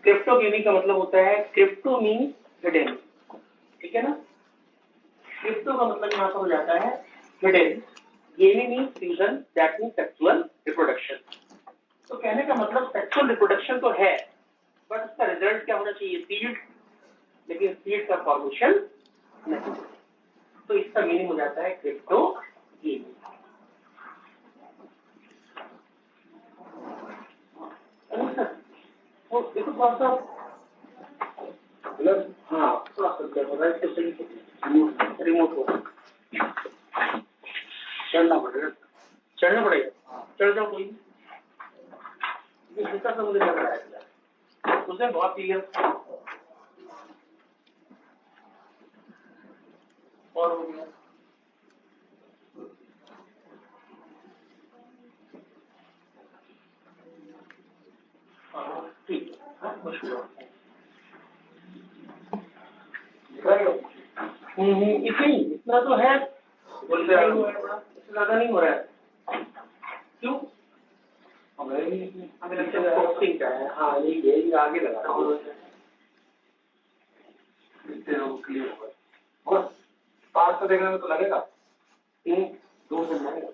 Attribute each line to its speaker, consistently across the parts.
Speaker 1: क्रिप्टोगेमी का मतलब होता है, क्रिप्टो मीन हिडन, ठीक है ना। क्रिप्टो का मतलब यहाँ पर हो जाता है हिडन, गेमी mean fusion, that mean sexual reproduction. तो कहने का मतलब सेक्सुअल रिप्रोडक्शन तो है, बट उसका रिजल्ट क्या होना चाहिए, सीड, लेकिन सीड का फॉर्मेशन नहीं। तो इसका मीनिंग हो जाता है क्रिप्टोगेमी। तो देखो थोड़ा सा, हाँ थोड़ा सा रिमोट हो, चढ़ना पड़ेगा, चढ़ जाओ, कोई हल्का सा मुझे लग रहा है उसमें बहुत क्लियर और हो गया। ठीक इतना तो है, ज्यादा नहीं हो रहा है, क्यों? हमें लगता है फोकसिंग का है, हाँ ये आगे लगा क्लियर होगा, पास तो देखने में तो लगेगा 2 दिन लगेगा।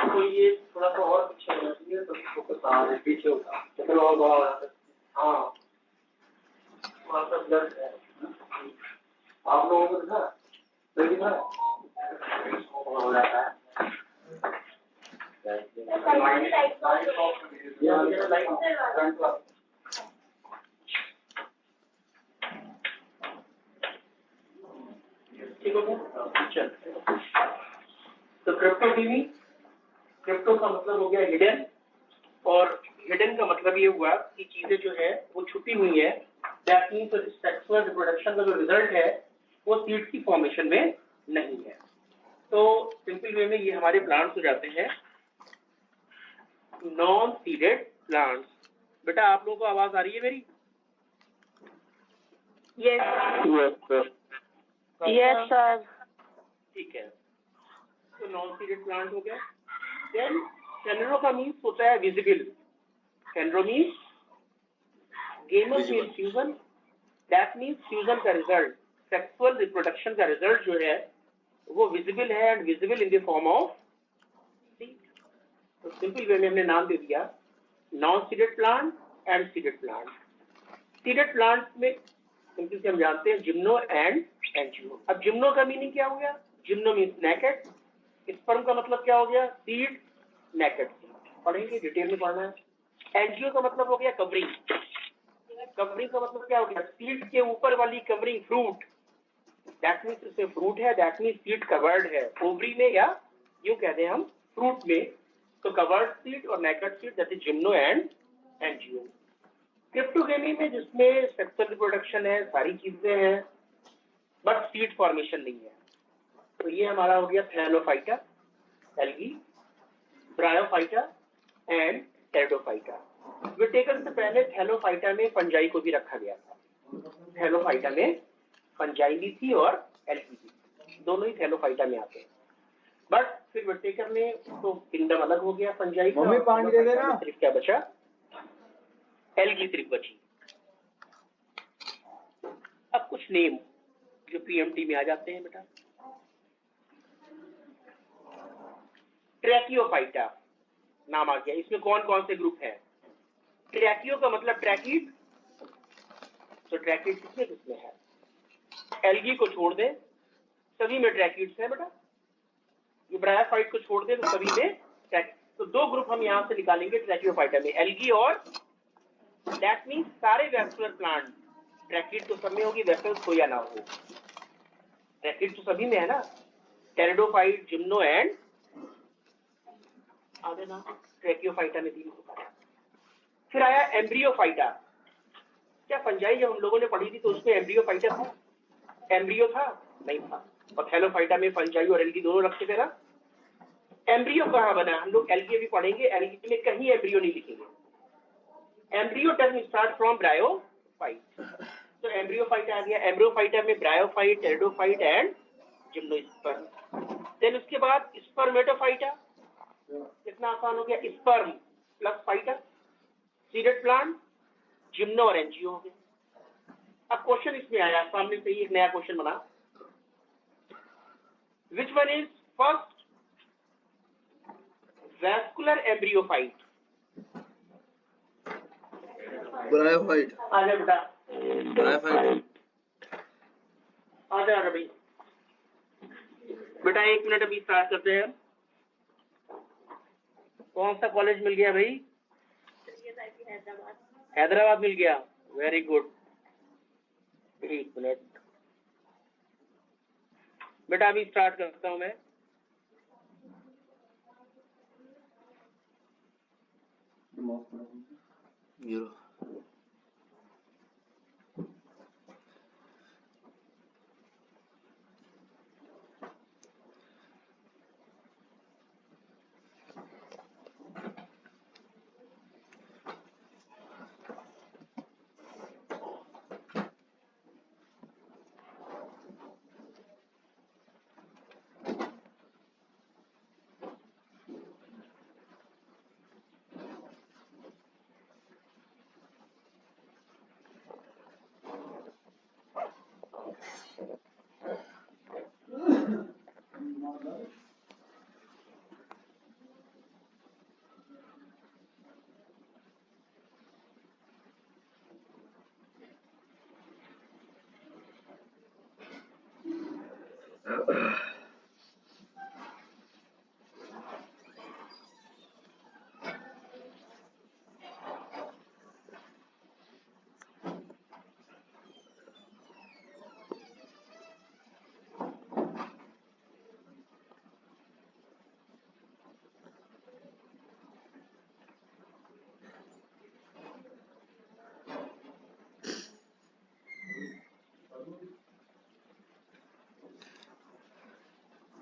Speaker 1: तो ये थोड़ा सा और पीछे होना चाहिए, तो फोकस पीछे होगा तो और बड़ा हो जाता है। हाँ थोड़ा सा ब्लड है आप लोगों को ना, हो जाता है। ठीक हो गया, चल। तो क्रिप्टोगेमी, क्रिप्टो का मतलब हो गया हिडन, और हिडन का मतलब ये हुआ कि चीजें जो है वो छुपी हुई है, दैट मींस सेक्सुअल रिप्रोडक्शन का जो रिजल्ट है वो सीड की फॉर्मेशन में नहीं है। तो सिंपल वे में ये हमारे प्लांट्स हो जाते हैं नॉन सीडेड प्लांट्स। बेटा आप लोगों को आवाज आ रही है मेरी?
Speaker 2: Yes sir.
Speaker 1: ठीक है, तो नॉन सीडेड प्लांट हो गया। देन कैनरो का मीन्स होता है visible, phanero means gamous means fusion, that means fusion का रिजल्ट, सेक्सुअल रिप्रोडक्शन का रिजल्ट जो है वो विजिबल है, and visible in the form of seed. तो सिंपल वे में हमने नाम दे दिया non seeded plant and seeded plant. Seeded plant में सिंपल से हम जानते हैं जिम्नो एंड एंजियो। अब जिम्नो का मीनिंग क्या हो गया? जिम्नो मीन्स नेकेड, स्पर्म का मतलब क्या हो गया? Seed, naked seed. पढ़ेंगे, डिटेल में पढ़ना है। एंजियो का मतलब हो गया कवरिंग, कवरिंग का मतलब क्या हो गया? सीड के ऊपर वाली कवरिंग, फ्रूट, दैट मीन्स इसमें फ्रूट है, दैट मीन्स सीड कवर्ड है ओवरी में, या यूं कहते हैं हम फ्रूट में। तो कवर्ड सीड और naked seed, that is gymno and angio. Cryptogamy में जिसमें सेक्सुअल रिप्रोडक्शन है, सारी चीजें हैं, बट सीड फॉर्मेशन नहीं है। तो ये हमारा हो गया thallophyta, algae, bryophyta and pteridophyta. Whittaker से पहले थैलोफाइटा में फंजाई को भी रखा गया था। थैलोफाइटा में फंजाई भी थी और एल्गी भी, दोनों ही थैलोफाइटा में आते हैं। बट फिर विटेकर ने तो किंगडम अलग हो गया फंजाई का, सिर्फ क्या बचा? एल्गी सिर्फ बची। अब कुछ नेम जो पीएमटी में आ जाते हैं बेटा। ट्रैकियोफाइटा नाम आ गया। इसमें कौन कौन से ग्रुप हैं? ट्रैकियो का मतलब ट्रैकिड, तो ट्रैकिड किसमें किसमें है? एल्गी को छोड़ दे, सभी में ट्रैकिड्स हैं बेटा। ये ब्रायोफाइट को छोड़ दे तो सभी में ट्रैकिड। तो 2 ग्रुप हम यहां से निकालेंगे ट्रैकियोफाइटा में, एल्गी और, दैट मींस सारे वैस्कुलर प्लांट। ट्रैकिड तो सब में होगी, वेसल्स हो या ना हो, ट्रैकिड तो सभी में है ना। टेरिडोफाइट, जिम्नो एंड आगे ना, ट्रैकियोफाइटा में 3 होता है। फिर आया एम्ब्रियोफाइटा। क्या फंजाई जब हम लोगों ने पढ़ी थी तो उसमें एम्ब्रियोफाइटा था? एम्ब्रियो था? नहीं था। और थैलोफाइटा में फंजाई और एल्गी दोनों रखते थे ना। एम्ब्रियो कहाँ बना? हम लोग एल्गी भी पढ़ेंगे, एल्गी में कहीं एम्ब्रियो नहीं लिखेंगे। Embryo doesn't start from bryophyte, तो एम्ब्रियोफाइटा आ गया। एम्ब्रियोफाइटा में bryophyte, pteridophyte and gymnosperm. Then उसके बाद स्पर्मेटोफाइटा, कितना आसान हो गया, sperm plus phyta, seeded plant, gymno और एनजीओ हो गए। अब क्वेश्चन इसमें आया सामने से ही एक नया क्वेश्चन बना, which one is first vascular embryophyte?
Speaker 2: Bryophyte.
Speaker 1: आ जा बेटा,
Speaker 2: ब्रायोफाइट।
Speaker 1: आ जा भाई बेटा, 1 मिनट अभी स्टार्ट करते हैं। कौन सा कॉलेज मिल गया भाई? हैदराबाद मिल गया, वेरी गुड। 1 मिनट बेटा, अभी स्टार्ट करता हूं मैं।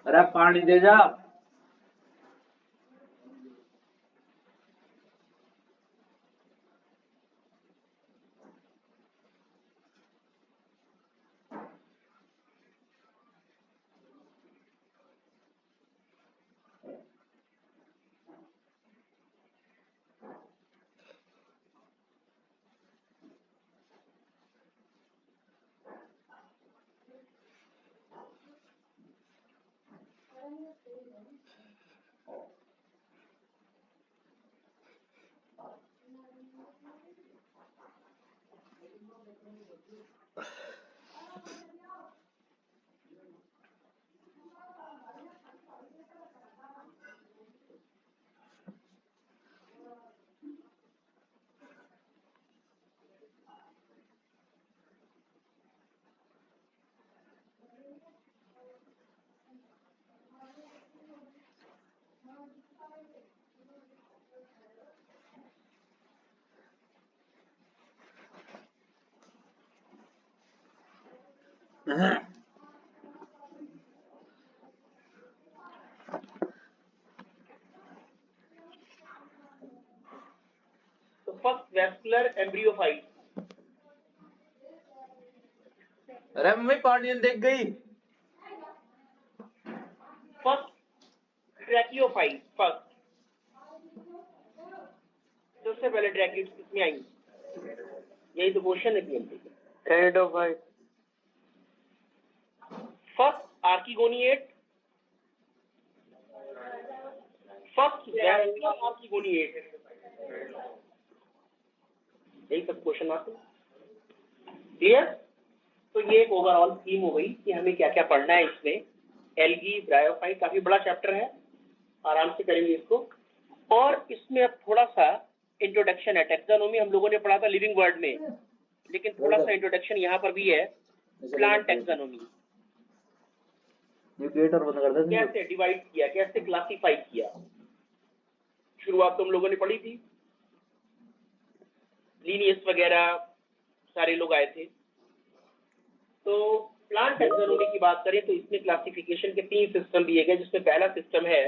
Speaker 2: अरे पानी दे जा।
Speaker 1: तो फर्स्ट वैस्कुलर एम्ब्रियोफाइट,
Speaker 2: अरे मम्मी पानी देख गई।
Speaker 1: फर्स्ट ट्रैकियोफाइट, फर्स्ट सबसे पहले ट्रैकियोट्स किसमें आई? यही तो क्वेश्चन है पीएमसी का।
Speaker 2: ट्रेडोफाइट।
Speaker 1: फर्स्ट आर्किगोनिएट, फर्स्ट वैस्कुलर आर्किगोनिएट, यही सब क्वेश्चन आते हैं। क्लियर? तो ये एक ओवरऑल थीम हो गई कि हमें क्या क्या पढ़ना है इसमें। एल्गी, ब्रायोफाइट काफी बड़ा चैप्टर है, आराम से करेंगे इसको। और इसमें अब थोड़ा सा इंट्रोडक्शन है। टैक्सोनॉमी हम लोगों ने पढ़ा था लिविंग वर्ल्ड में, लेकिन थोड़ा सा इंट्रोडक्शन यहाँ पर भी है। प्लांट टैक्सोनॉमी कैसे डिवाइड किया, कैसे क्लासिफाई किया, शुरुआत तो हम लोगों ने पढ़ी थी। लीनियस वगैरह सारे लोग आए थे। तो प्लांट टैक्सोनॉमी की बात करें तो इसमें क्लासिफिकेशन के 3 सिस्टम दिए गए, जिसमें पहला सिस्टम है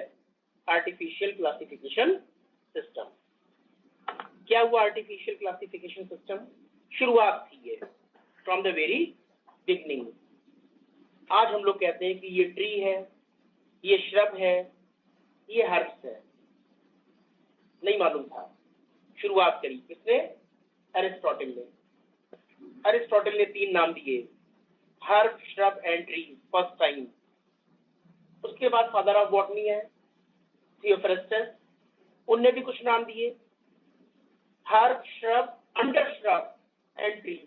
Speaker 1: आर्टिफिशियल क्लासिफिकेशन सिस्टम। क्या हुआ आर्टिफिशियल क्लासिफिकेशन सिस्टम? शुरुआत थी ये फ्रॉम द वेरी बिगनिंग। आज हम लोग कहते हैं कि ये ट्री है, ये श्रब है, ये हर्ब्स है। नहीं मालूम था। शुरुआत करी किसने? एरिस्टोटल ने 3 नाम दिए, herb, shrub and tree, first time. उसके बाद फादर ऑफ बॉटनी है थियोफ्रास्टस, उनने भी कुछ नाम दिए, herb, shrub, under shrub and tree,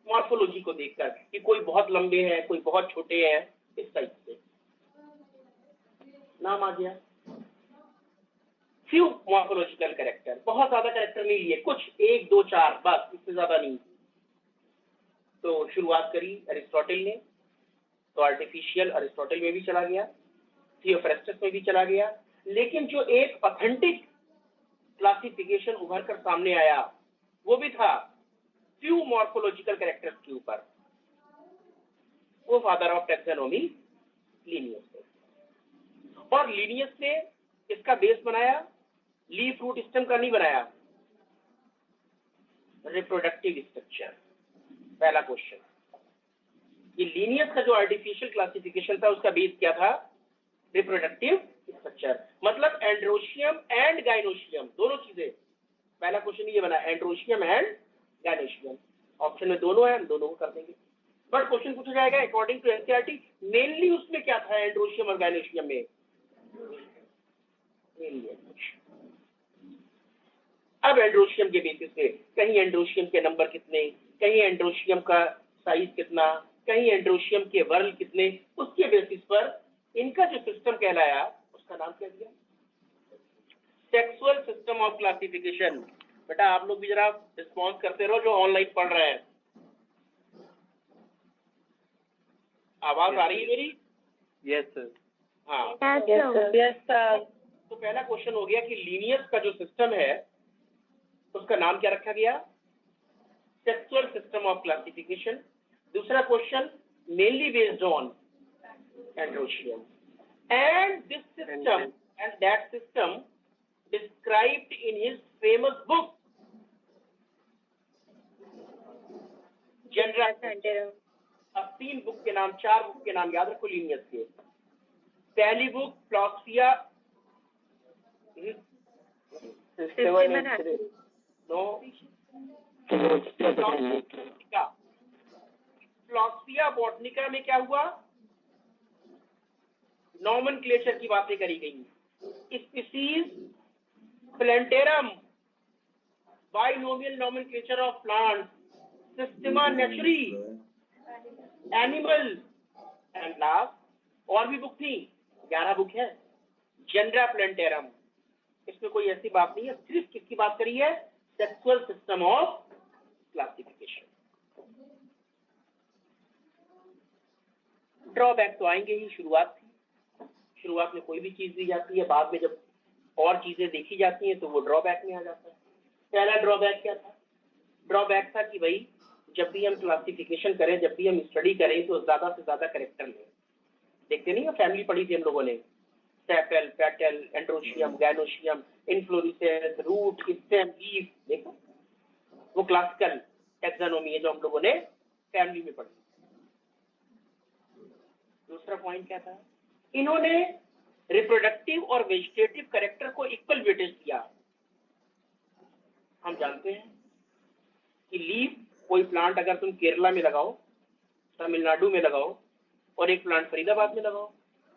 Speaker 1: morphology को देखकर कि कोई बहुत लंबे हैं, कोई बहुत छोटे हैं, इस टाइप से नाम आ गया। फ्यू मॉर्फोलॉजिकल कैरेक्टर, बहुत ज्यादा कैरेक्टर नहीं लिए, कुछ 1 2 4 बस, इससे ज्यादा नहीं। तो शुरुआत करी एरिस्टोटल ने, तो आर्टिफिशियल एरिस्टोटल में भी चला गया, थियोफ्रास्टस में भी चला गया, लेकिन जो एक ऑथेंटिक क्लासिफिकेशन उभर कर सामने आया वो भी था फ्यू मॉर्फोलॉजिकल कैरेक्टर्स के ऊपर, वो फादर ऑफ टैक्सोनॉमी लिनियस ने। और लिनियस ने इसका बेस बनाया, लीफ रूट सिस्टम का नहीं बनाया, रिप्रोडक्टिव स्ट्रक्चर। पहला क्वेश्चन, ये लिनियस का जो आर्टिफिशियल क्लासिफिकेशन था उसका बेस क्या था? रिप्रोडक्टिव स्ट्रक्चर, मतलब एंड्रोशियम एंड गाइनोशियम, दोनों चीजें। पहला क्वेश्चन ये बना, एंड्रोशियम एंड गाइनोशियम। ऑप्शन में दोनों है, हम दोनों को कर देंगे। बट क्वेश्चन पूछा जाएगा अकॉर्डिंग टू एनसीईआरटी मेनली उसमें क्या था एंड्रोशियम और गाइनोशियम में? अब एंड्रोशियम के बेसिस पे कहीं एंड्रोशियम के नंबर कितने, कहीं एंड्रोशियम का साइज कितना, कहीं एंड्रोशियम के वर्ल कितने, उसके बेसिस पर इनका जो सिस्टम कहलाया उसका नाम क्या दिया? Sexual system of classification. बेटा आप लोग भी जरा रिस्पॉन्स करते रहो जो ऑनलाइन पढ़ रहे हैं। आवाज आ रही है मेरी?
Speaker 2: Yes sir.
Speaker 1: हाँ
Speaker 3: यस सर।
Speaker 1: तो पहला क्वेश्चन हो गया कि लीनियस का जो सिस्टम है उसका नाम क्या रखा गया? Sexual system of classification. दूसरा question, mainly based on androecium, and this system and that system described in his famous book general. अब 3 बुक के नाम, 4 बुक के नाम याद रखो लीनियस के। पहली बुक फ्लॉक्सिया फ्लॉक्सिया बॉटनिका में क्या हुआ? नॉमेनक्लेचर की बातें करी गई। Species plantarum, binomial nomenclature of plants, systema naturae, animal, and last और भी बुक थी, 11 बुक है, जेनरा प्लेंटेरम। इसमें कोई ऐसी बात नहीं है, सिर्फ किसकी बात करी है? Sexual system of classification. Drawback तो आएंगे ही, शुरुआत थी, शुरुआत में कोई भी चीज दी जाती है, बाद में जब और चीजें देखी जाती हैं तो वो ड्रॉबैक में आ जाता है। पहला ड्रॉबैक क्या था? ड्रॉबैक था कि भाई जब भी हम क्लासिफिकेशन करें, जब भी हम स्टडी करें तो ज्यादा से ज्यादा कैरेक्टर लें। देखते नहीं, फैमिली पढ़ी थी हम लोगों ने, sepal, petal, androecium, gynoecium, inflorescence, root, stem, leaf, देखो वो क्लासिकल टैक्सोनॉमी है जो हम लोगों ने फैमिली में पढ़ी। दूसरा पॉइंट क्या था? इन्होंने रिप्रोडक्टिव और वेजिटेटिव कैरेक्टर को इक्वल वेटेज दिया। हम जानते हैं कि लीफ, कोई प्लांट अगर तुम केरला में लगाओ, तमिलनाडु में लगाओ और एक प्लांट फरीदाबाद में लगाओ,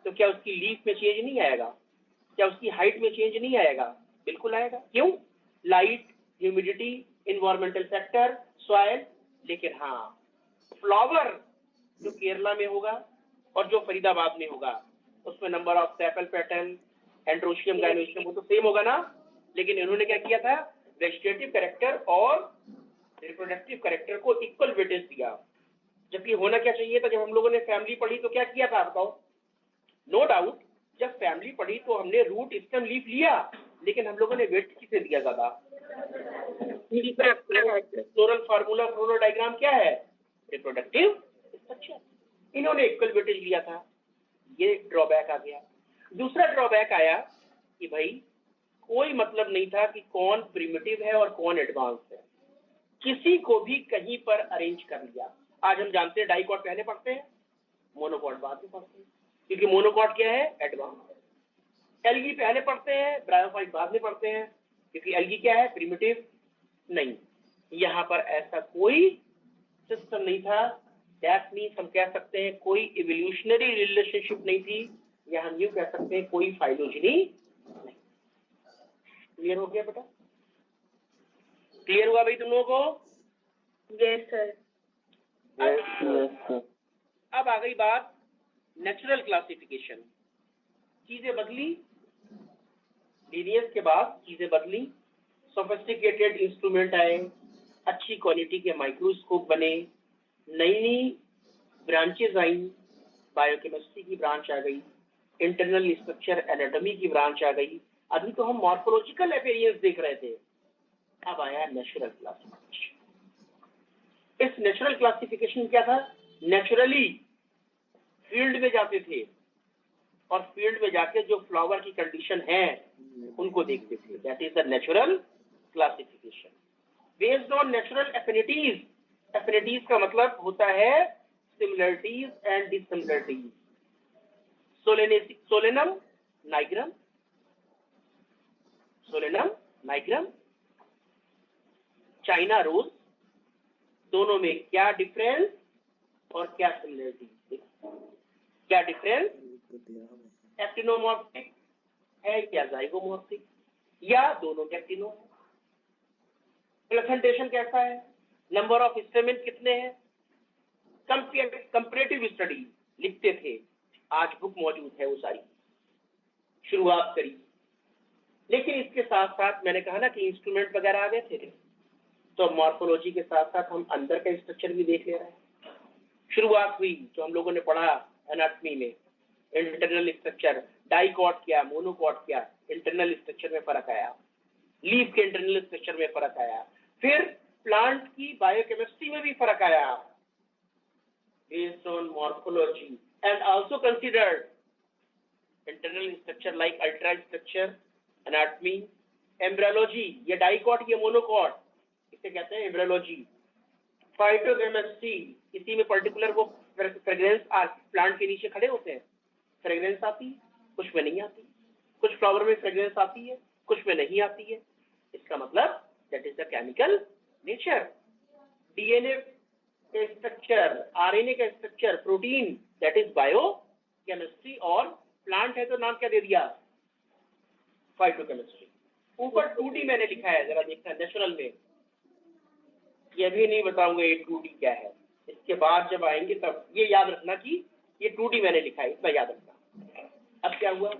Speaker 1: तो क्या उसकी लीफ में चेंज नहीं आएगा? क्या उसकी हाइट में चेंज नहीं आएगा? बिल्कुल आएगा। क्यों? Light, humidity, environmental factor, soil. लेकिन हाँ, फ्लावर जो केरला में होगा और जो फरीदाबाद में होगा उसमें number of sepal, petal, androecium, gynoecium वो तो सेम होगा ना। लेकिन इन्होंने क्या किया था? वेजिटेटिव कैरेक्टर और रिप्रोडक्टिव कैरेक्टर को इक्वल वेटेज दिया। जबकि होना क्या चाहिए था? जब हम लोगों ने फैमिली पढ़ी तो क्या किया था बताओ? नो डाउट, जब फैमिली पढ़ी तो हमने रूट, स्टेम, लीफ लिया, लेकिन हम लोगों ने वेट किसे दिया ज्यादा? फ्लोरल फार्मूला, फ्लोरल डायग्राम क्या है? Reproductive structure. इन्होंने इक्वल वेटेज लिया था, ये ड्रॉबैक आ गया। दूसरा ड्रॉबैक आया कि भाई कोई मतलब नहीं था कि कौन प्रिमिटिव है और कौन एडवांस है, किसी को भी कहीं पर अरेंज कर लिया। आज हम जानते हैं डाइकॉट पहले पढ़ते हैं, मोनोकॉट बाद में पढ़ते हैं, क्योंकि मोनोकॉट क्या है? एडवांस। एल्गी पहले पढ़ते हैं, ब्रायोफाइट बाद में पढ़ते हैं, क्योंकि एल्गी क्या है? प्रिमिटिव नहीं। यहाँ पर ऐसा कोई सिस्टम नहीं था। दैट मीन्स हम कह सकते हैं कोई इवोल्यूशनरी रिलेशनशिप नहीं थी, या हम यूं कह सकते हैं कोई फाइलोजेनी नहीं। क्लियर हो गया बेटा? क्लियर हुआ भाई तुम लोगों को?
Speaker 3: Yes sir.
Speaker 1: अब आ गई बात नेचुरल क्लासिफिकेशन। चीजें बदली, लीनियस के बाद चीजें बदली, सोफिस्टिकेटेड इंस्ट्रूमेंट आए, अच्छी क्वालिटी के माइक्रोस्कोप बने, नई नई ब्रांचेज आई, बायोकेमिस्ट्री की ब्रांच आ गई, इंटरनल स्ट्रक्चर एनाटॉमी की ब्रांच आ गई। अभी तो हम मॉर्फोलॉजिकल अपीयरेंस देख रहे थे, अब आया नेचुरल क्लासिफिकेशन। इस नेचुरल क्लासिफिकेशन क्या था? नेचुरली फील्ड में जाते थे और फील्ड में जाके जो फ्लावर की कंडीशन है उनको देखते थे। That is the natural classification based on natural affinities. Affinities का मतलब होता है similarities and dissimilarities. Solanum nigrum, solanum nigrum, China rose, दोनों में क्या डिफरेंस और क्या सिमिलरिटी? क्या डिफरेंस? एक्टिनोमॉर्फिक है या जाइगोमॉर्फिक, या दोनों एक्टिनो? प्लेसेंटेशन कैसा है? नंबर ऑफ स्टेमेन कितने हैं? कंपैरेटिव स्टडी लिखते थे, आज बुक मौजूद है वो सारी, शुरुआत करी। लेकिन इसके साथ साथ मैंने कहा ना कि इंस्ट्रूमेंट वगैरह आ गए थे, तो मॉर्फोलॉजी के साथ साथ हम अंदर का स्ट्रक्चर भी देख ले रहे हैं। शुरुआत हुई जो हम लोगों ने पढ़ा एनाटॉमी में, इंटरनल स्ट्रक्चर, डाइकॉट क्या, मोनोकॉट क्या, इंटरनल स्ट्रक्चर में फर्क आया, लीफ के इंटरनल स्ट्रक्चर में फर्क आया, फिर प्लांट की बायोकेमिस्ट्री में भी फर्क आया based on morphology, and also considered internal structure like ultra structure, anatomy, embryology, ये डाइकॉट ये मोनोकॉट, इसे कहते हैं एम्ब्रियोलॉजी। फाइटोकेमिस्ट्री, इसी में पर्टिकुलर वो फ्रेग्रेंस प्लांट के नीचे खड़े होते हैं, फ्रेग्रेंस आती है, कुछ में नहीं आती, कुछ फ्लावर में फ्रेग्रेंस आती है, कुछ में नहीं आती है। इसका मतलब that is the chemical nature. DNA के स्ट्रक्चर, आरएनए का structure, protein, that is biochemistry. और प्लांट है तो नाम क्या दे दिया? फाइटोकेमिस्ट्री। ऊपर 2D मैंने लिखा है, जरा देखना नेचुरल में। ये भी नहीं बताऊंगा ये 2D क्या है, इसके बाद जब आएंगे तब ये याद रखना कि ये 2D मैंने लिखा है, इतना याद रखना। अब क्या हुआ?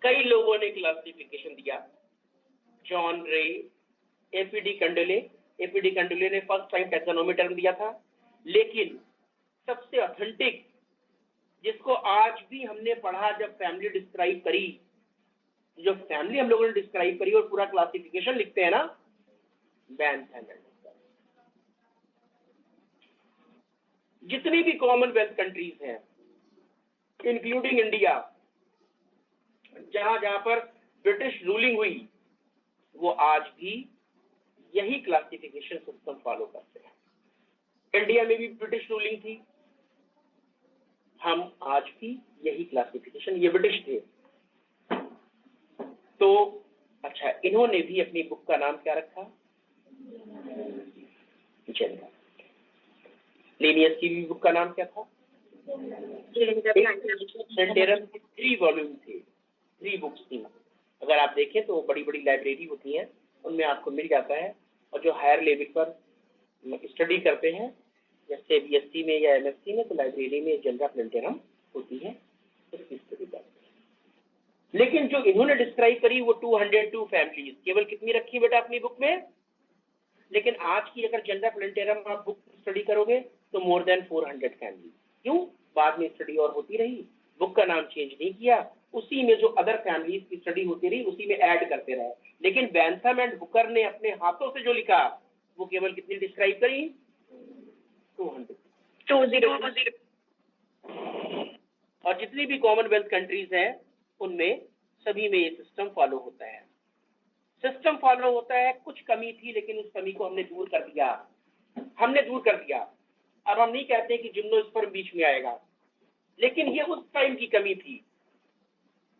Speaker 1: कई लोगों ने क्लासिफिकेशन दिया, जॉन रे, एपीडी कंडोले। एपीडी कंडोले ने फर्स्ट टाइम टैक्सोनॉमी टर्म दिया था, लेकिन सबसे ऑथेंटिक, जिसको आज भी हमने पढ़ा जब फैमिली डिस्क्राइब करी, जो फैमिली हम लोगों ने डिस्क्राइब करी और पूरा क्लासिफिकेशन लिखते हैं ना, वैन थैलन। जितनी भी कॉमनवेल्थ कंट्रीज हैं इंक्लूडिंग इंडिया, जहां जहां पर ब्रिटिश रूलिंग हुई, वो आज भी यही क्लासिफिकेशन सिस्टम फॉलो करते हैं। इंडिया में भी ब्रिटिश रूलिंग थी, हम आज भी यही क्लासिफिकेशन, ये ब्रिटिश थे। तो अच्छा, इन्होंने भी अपनी बुक का नाम क्या रखा? जेंडर। लीनियस की भी बुक का नाम क्या था? प्लेंटेरम। 3 वॉल्यूम थे, 3 बुक्स थी। अगर आप देखें तो बड़ी बड़ी लाइब्रेरी होती है, उनमें आपको मिल जाता है। और जो हायर लेवल पर स्टडी करते हैं, जैसे बीएससी में या एमएससी में, तो लाइब्रेरी में जेंडर प्लेंटेरम होती है, इसकी स्टडी करते हैं। लेकिन जो इन्होंने डिस्क्राइब करी वो 202 फैमिलीज, केवल कितनी रखी बेटा अपनी बुक में? लेकिन आज की अगर जेंडर प्लेंटेरम आप बुक स्टडी करोगे तो मोर देन 400 फैमिली। क्यों? बाद में स्टडी और होती रही, बुक का नाम चेंज नहीं किया, उसी में जो अदर फैमिलीज की स्टडी होती रही उसी में ऐड करते रहे। लेकिन बैंथम एंड बुकर ने अपने हाथों से जो लिखा वो केवल कितनी डिस्क्राइब करी? 200। और जितनी भी कॉमनवेल्थ कंट्रीज हैं उनमें सभी में ये सिस्टम फॉलो होता है। सिस्टम फॉलो होता है, कुछ कमी थी लेकिन उस कमी को हमने दूर कर दिया, अब हम नहीं कहते कि जिम्नोस्पर्म बीच में आएगा, लेकिन ये उस टाइम की कमी थी।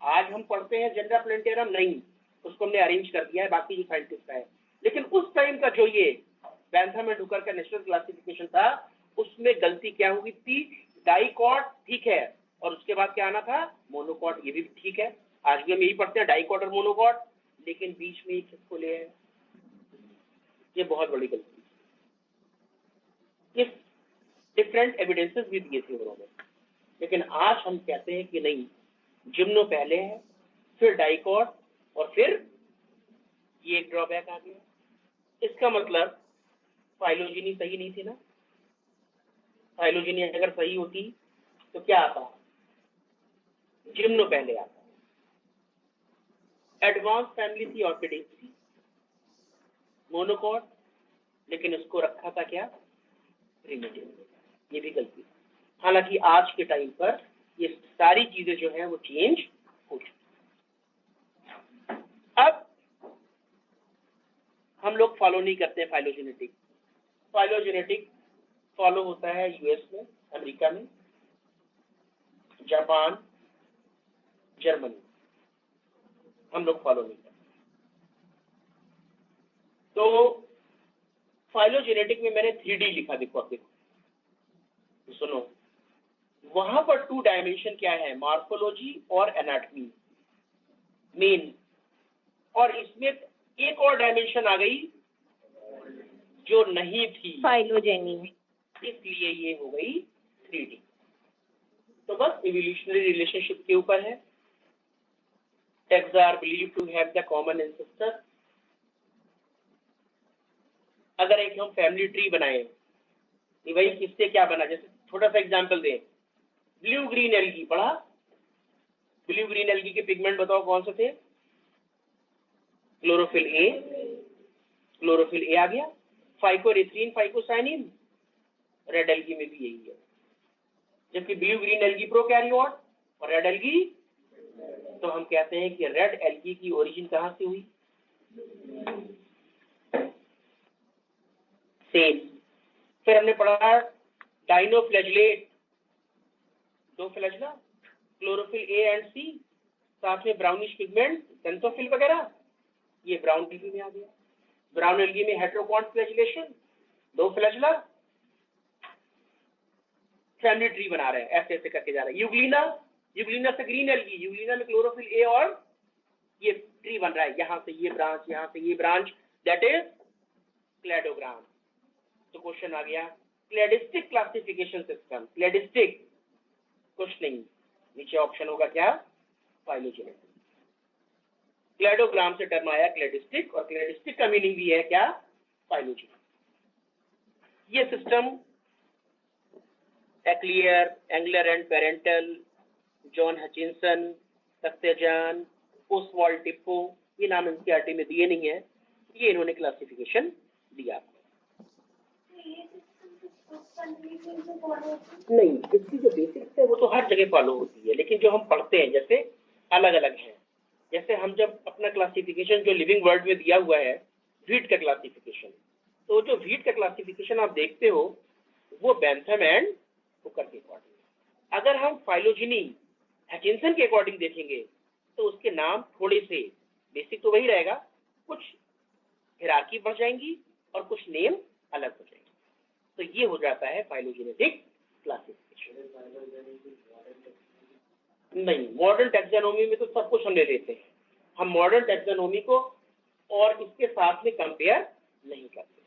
Speaker 1: आज हम पढ़ते हैं जेंडर प्लेंटेरम, नहीं, उसको हमने अरेंज कर दिया है, बाकी जो साइंटिस्ट है। लेकिन उस टाइम का जो ये बैंथम एंड हुकर का नेशनल क्लासिफिकेशन था, उसमें गलती क्या हुई थी? डाइकॉट ठीक है, और उसके बाद क्या आना था? मोनोकॉट। ये भी ठीक है, आज भी हम यही पढ़ते हैं, डाइकॉट और मोनोकॉट, लेकिन बीच में किसको ले आए? ये बहुत बड़ी गलती। इस डिफरेंट एविडेंसेस भी दिए थे उन्होंने, लेकिन आज हम कहते हैं कि नहीं, जिम्नो पहले है, फिर डाइकॉट, और फिर ये एक ड्रॉबैक आ गया। इसका मतलब फाइलोजेनी सही नहीं थी ना। फाइलोजेनी अगर सही होती तो क्या आता? जिम्नो पहले आता। एडवांस फैमिली थी ऑर्किडेसी, मोनोकॉट, लेकिन उसको रखा था क्या? प्रिमिटिव। ये भी गलती। हालांकि आज के टाइम पर ये सारी चीजें जो है वो चेंज हो चुकी। अब हम लोग फॉलो नहीं करते हैं फाइलोजेनेटिक। फाइलोजेनेटिक फॉलो होता है यूएस में, अमेरिका में, जापान, जर्मनी। हम लोग फॉलो नहीं करते। तो फाइलोजेनेटिक में मैंने 3D लिखा, देखो आप देखो, सुनो। वहां पर 2 डायमेंशन क्या है? मॉर्फोलॉजी और एनाटॉमी मेन, और इसमें एक और डायमेंशन आ गई जो नहीं थी
Speaker 3: फाइलोजेनी में,
Speaker 1: इसलिए ये हो गई 3D। तो बस इवोल्यूशनरी रिलेशनशिप के ऊपर है। Taxa are believe to have the common ancestor. अगर एक हम फैमिली ट्री बनाए, कि भाई किससे क्या बना, जैसे छोटा सा एग्जांपल दें, ब्लू ग्रीन एल्गी पढ़ा? ब्लू ग्रीन एल्गी के पिगमेंट बताओ कौन से थे? क्लोरोफिल ए, क्लोरोफिल ए आ गया, फाइकोरेथ्रीन, फाइकोसाइनिन, रेड एल्गी में भी यही है। जबकि ब्लू ग्रीन एल्गी प्रोकैरियोट और रेड एल्गी, तो हम कहते हैं कि रेड एल्गी की ओरिजिन कहां से हुई? सेम। फिर हमने पढ़ा डाइनोफ्लैजिलेट, 2 फ्लैजिला, क्लोरोफिल ए एंड सी, साथ में ब्राउनिश पिगमेंट, टेंथोफिल वगैरह, ये ब्राउन एल्गी में आ गया। ब्राउन एल्गी में हेटेरोकॉन्ट फ्लैजिलेशन, 2 फ्लैजिला, फैमिली ट्री बना रहे हैं, ऐसे ऐसे करके जा रहे हैं। यूग्लिना, यूग्लिना से ग्रीन एल्गी, यूग्लिना में क्लोरोफिल ए, और ये ट्री बन रहा है, यहां से ये ब्रांच, यहां से ये ब्रांच, दैट इज क्लैडोग्राम। तो क्वेश्चन आ गया, क्लैडिस्टिक क्लासिफिकेशन सिस्टम, क्लैडिस्टिक कुछ नहीं, नीचे ऑप्शन होगा क्या? फाइलोजेनेटिक। क्लैडोग्राम से टर्म आया क्लैडिस्टिक, और क्लैडिस्टिक का मीनिंग भी है क्या? फाइलोजेनेटिक। ये system Eichler, Engler and Prantl, John Hutchinson, सत्यजान, ओसवाल्ड टिप्पो, ये नाम एनसीईआरटी में दिए नहीं है, ये इन्होंने क्लासिफिकेशन दिया। नहीं, इसकी जो बेसिक्स है वो तो हर जगह फॉलो होती है, लेकिन जो हम पढ़ते हैं जैसे अलग अलग है। जैसे हम जब अपना क्लासिफिकेशन जो लिविंग वर्ल्ड में दिया हुआ है, वीट का क्लासिफिकेशन, तो जो वीट का क्लासिफिकेशन आप देखते हो वो बैंथम एंड हुकर के अकॉर्डिंग। अगर हम फाइलोजेनी हचिंसन के अकॉर्डिंग देखेंगे तो उसके नाम थोड़े से, बेसिक तो वही रहेगा, कुछ हिरार्की बढ़ जाएंगी और कुछ नेम अलग हो जाएंगे। तो ये हो जाता है फाइलोजेनेटिक क्लासिफिकेशन। नहीं, मॉडर्न टैक्सोनॉमी में तो सब कुछ हम ले लेते हैं, हम मॉडर्न टैक्सोनॉमी को और इसके साथ में कंपेयर नहीं करते,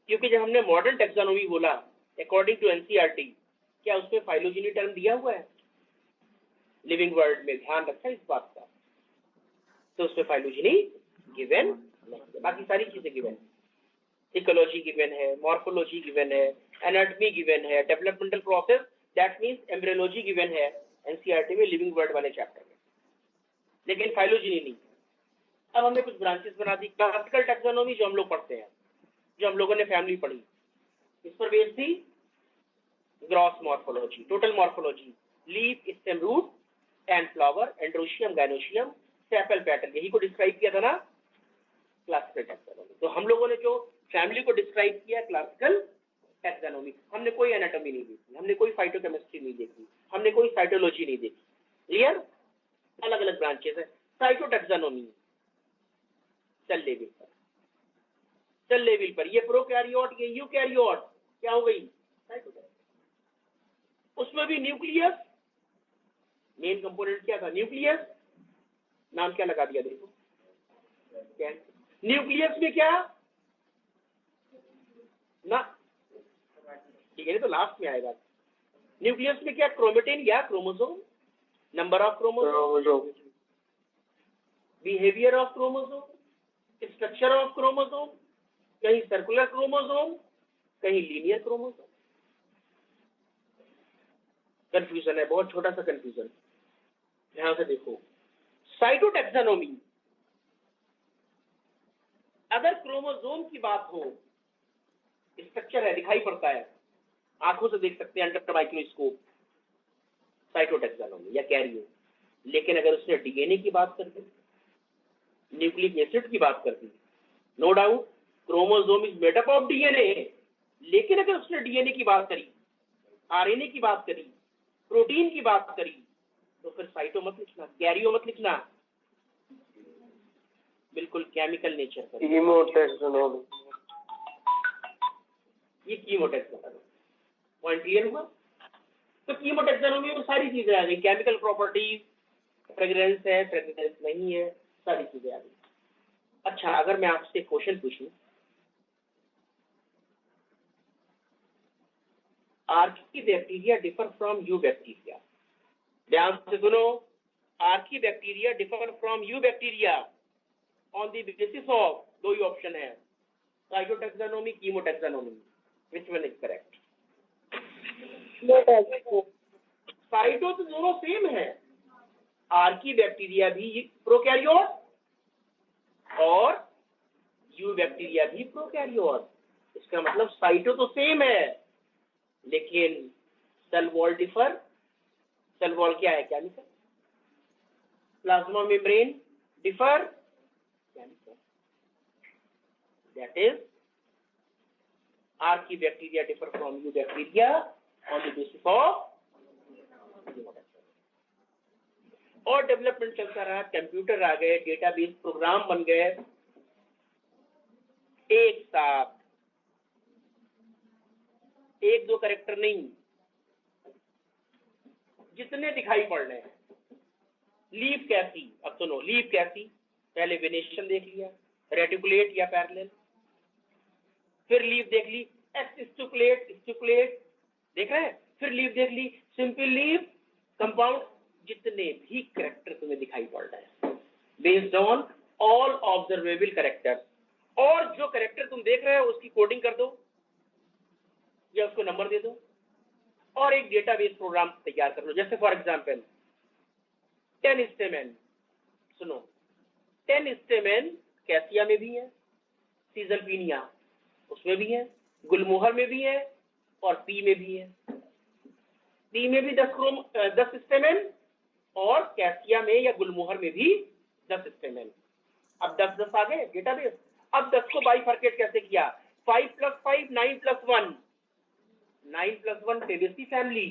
Speaker 1: क्योंकि जब हमने मॉडर्न टैक्सोनॉमी बोला अकॉर्डिंग टू एनसीईआरटी, क्या उसमें फाइलोजेनी टर्म दिया हुआ है? लिविंग वर्ल्ड में ध्यान रखा है इस बात का, तो उसमें फाइलोजेनी गिवन नहीं, बाकी सारी चीजें गिवन है। इकोलॉजी गिवन है, मॉर्फोलॉजी गिवन है, एनाटॉमी गिवन है, developmental process that means embryology given है एनसीईआरटी में लिविंग वर्ल्ड वाले चैप्टर में, लेकिन फाइलोजेनी नहीं। अब हमने कुछ ब्रांचेस बना दी। क्लासिकल टैक्सोनॉमी जो हम लोग पढ़ते हैं, जो हम लोगों ने फैमिली पढ़ी, इस पर बेस थी gross morphology, total morphology, leaf, stem, root and flower, androecium, gynoecium, sepal, petal, यही को डिस्क्राइब किया था ना क्लासिकल टैक्सोनॉमी। तो हम लोगों ने जो फैमिली को डिस्क्राइब किया क्लासिकल टैक्सोनॉमी, हमने कोई एनाटॉमी नहीं देखी, हमने कोई फाइटोकेमिस्ट्री नहीं देखी, हमने कोई साइटोलॉजी नहीं देखी। क्लियर? अलग अलग ब्रांचेस है। साइटोटैक्सोनॉमी, सेल लेवल पर, सेल लेवल पर, ये प्रोकैरियोट, ये यूकैरियोट, क्या हो गई? साइटोप्लाज्म। उसमें भी न्यूक्लियस, मेन कंपोनेंट क्या था? न्यूक्लियस। नाम क्या लगा दिया देखो, क्या न्यूक्लियस में क्या ना, ठीक है, तो लास्ट में आएगा। न्यूक्लियस में क्या? क्रोमेटिन या chromosome, number of chromosome, behaviour of chromosome, structure of chromosome, कहीं सर्कुलर क्रोमोसोम, कहीं लीनियर क्रोमोसोम। कंफ्यूजन है, बहुत छोटा सा कंफ्यूजन। ध्यान से देखो, साइटोटैक्सोनॉमी, अगर क्रोमोसोम की बात हो, स्ट्रक्चर है, दिखाई पड़ता है, आंखों से देख सकते हैं अंडर माइक्रोस्कोप, साइटोटैक्सोनॉमी या कैरियो। लेकिन अगर उसने डीएनए की बात कर दी, न्यूक्लिक एसिड की बात कर दी, no doubt chromosome is made up of DNA, लेकिन अगर उसने डीएनए की बात करी, आरएनए की बात करी, प्रोटीन की बात करी, तो फिर साइटो मत लिखना, कैरियो मत लिखना, बिल्कुल केमिकल नेचर का।
Speaker 2: कीमोटैक्सोनॉमी,
Speaker 1: ये कीमोटैक्सोनॉमी पॉइंट क्लियर हुआ? तो कीमोटैक्सोनॉमी में सारी चीजें आ गई, केमिकल प्रॉपर्टीज, फ्रेग्रेंस है, फ्रेग्रेंस नहीं है, सारी चीजें आ गई। अच्छा, अगर मैं आपसे क्वेश्चन पूछूं, archaebacteria differ from eubacteria, ध्यान से सुनो, archaebacteria differ from eubacteria on the basis of, दो ही ऑप्शन है, cytotaxonomy, chemotaxonomy, which one is correct? Cyto तो दोनों सेम है, आर्की बैक्टीरिया भी प्रोकैरियोट और यू बैक्टीरिया भी प्रोकैरियोट, इसका मतलब साइटो तो सेम है, लेकिन cell wall differ. Cell wall क्या है? Chemical. Plasma membrane differ, chemical, that is archaebacteria differ from eubacteria on the basis of. और डेवलपमेंट चलता रहा, कंप्यूटर आ गए, डेटाबेस प्रोग्राम बन गए, एक साथ एक दो कैरेक्टर नहीं, जितने दिखाई पड़ रहे हैं। लीफ कैसी, अब सुनो, लीफ कैसी, पहले वेनेशन देख लिया, रेटिकुलेट या पैरेलल, फिर लीफ देख ली स्टिकुलेट, स्टिकुलेट देख रहे हैं, फिर लीफ देख ली सिंपल लीफ, कंपाउंड, जितने भी कैरेक्टर तुम्हें दिखाई पड़ रहे हैं based on all observable character, और जो कैरेक्टर तुम देख रहे हो उसकी कोडिंग कर दो या उसको नंबर दे दो और एक डेटाबेस प्रोग्राम तैयार कर लो। जैसे फॉर एग्जांपल 10 स्टेमेन, सुनो 10 स्टेमेन कैसिया में भी है, सीजलपीनिया उसमें भी है, गुलमोहर में भी है और पी में भी है। पी में भी 10 स्टेमेन और कैसिया में या गुलमोहर में भी 10 स्टेमेन। अब 10 आ गए डेटाबेस। अब 10 को बाइफर्केट कैसे किया? 5 + 5 9 + 1, 9 + 1 फेबेसी फैमिली,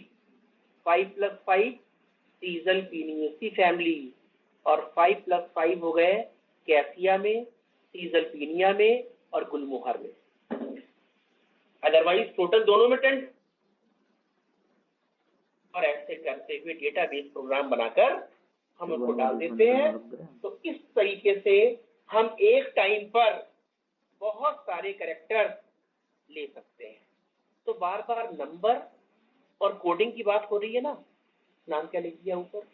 Speaker 1: 5 + 5 सीजलपीनियेसी फैमिली, और 5 + 5 हो गए कैसिया में, सीजलपीनिया में और गुलमोहर में। अदरवाइज टोटल दोनों में 10। और ऐसे करते हुए डेटाबेस प्रोग्राम बनाकर हम उसको डाल देते हैं। तो इस तरीके से हम एक टाइम पर बहुत सारे कैरेक्टर ले सकते हैं। तो बार बार नंबर और कोडिंग की बात हो रही है ना, नाम क्या लिख दिया ऊपर?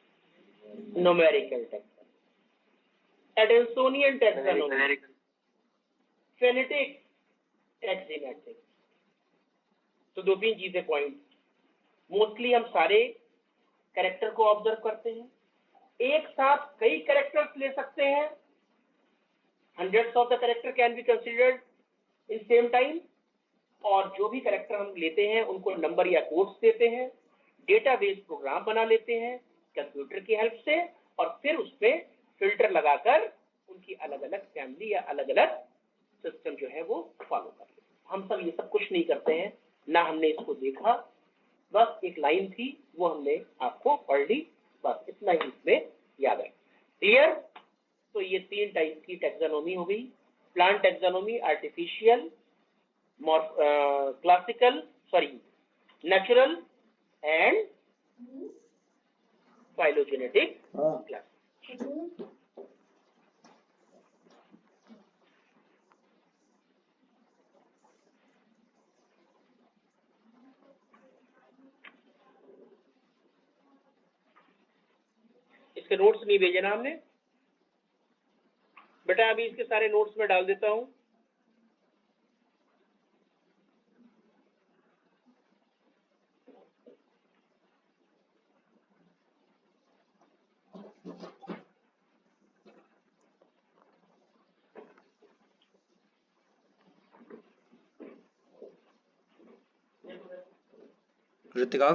Speaker 1: Numerical taxonomy, Adansonian taxonomy, phenetic taxonomy. तो 2-3 चीजें पॉइंट, मोस्टली हम सारे कैरेक्टर को ऑब्जर्व करते हैं, एक साथ कई कैरेक्टर्स ले सकते हैं, hundreds of the character can be considered in same time, और जो भी कैरेक्टर हम लेते हैं उनको नंबर या कोड्स देते हैं, डेटाबेस प्रोग्राम बना लेते हैं कंप्यूटर की हेल्प से, और फिर उसपे फिल्टर लगाकर उनकी अलग अलग फैमिली या अलग अलग सिस्टम जो है वो फॉलो कर लेते हैं। हम सब ये सब कुछ नहीं करते हैं, ना हमने इसको देखा, बस एक लाइन थी वो हमने आपको पढ़ ली, बस इतना ही इसमें याद है। क्लियर? तो ये 3 टाइप की टैक्सोनॉमी हो गई, plant taxonomy, artificial, natural and phylogenetic class. इसके नोट्स नहीं भेजे ना हमने बेटा, अभी इसके सारे नोट्स में डाल देता हूं।
Speaker 2: ऋतिका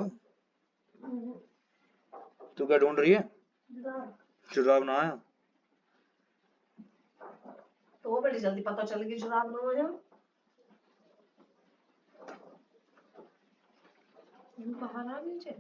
Speaker 2: तू क्या ढूंढ रही है? जुराब ना आया
Speaker 4: तो बड़ी जल्दी पता चल गई जुराब ना आया। बाहर आ नीचे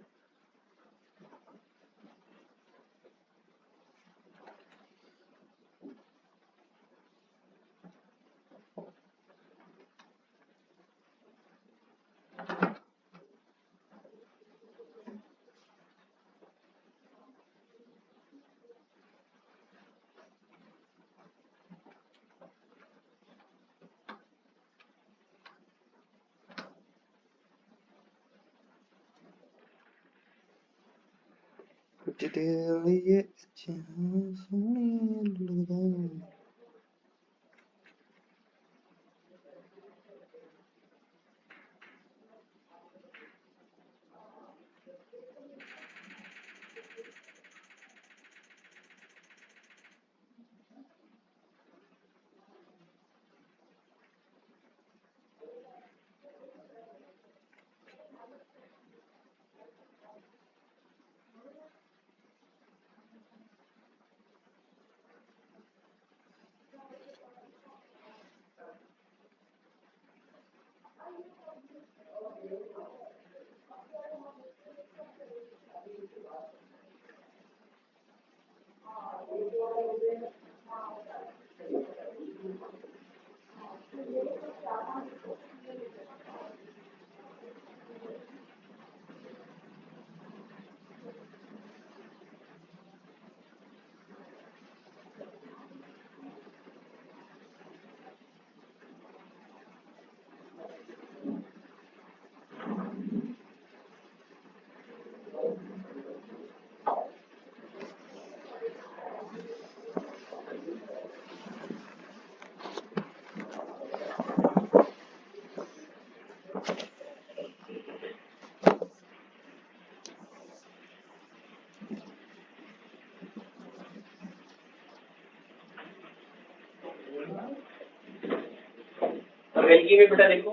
Speaker 1: अब एल्गी में बेटा देखो,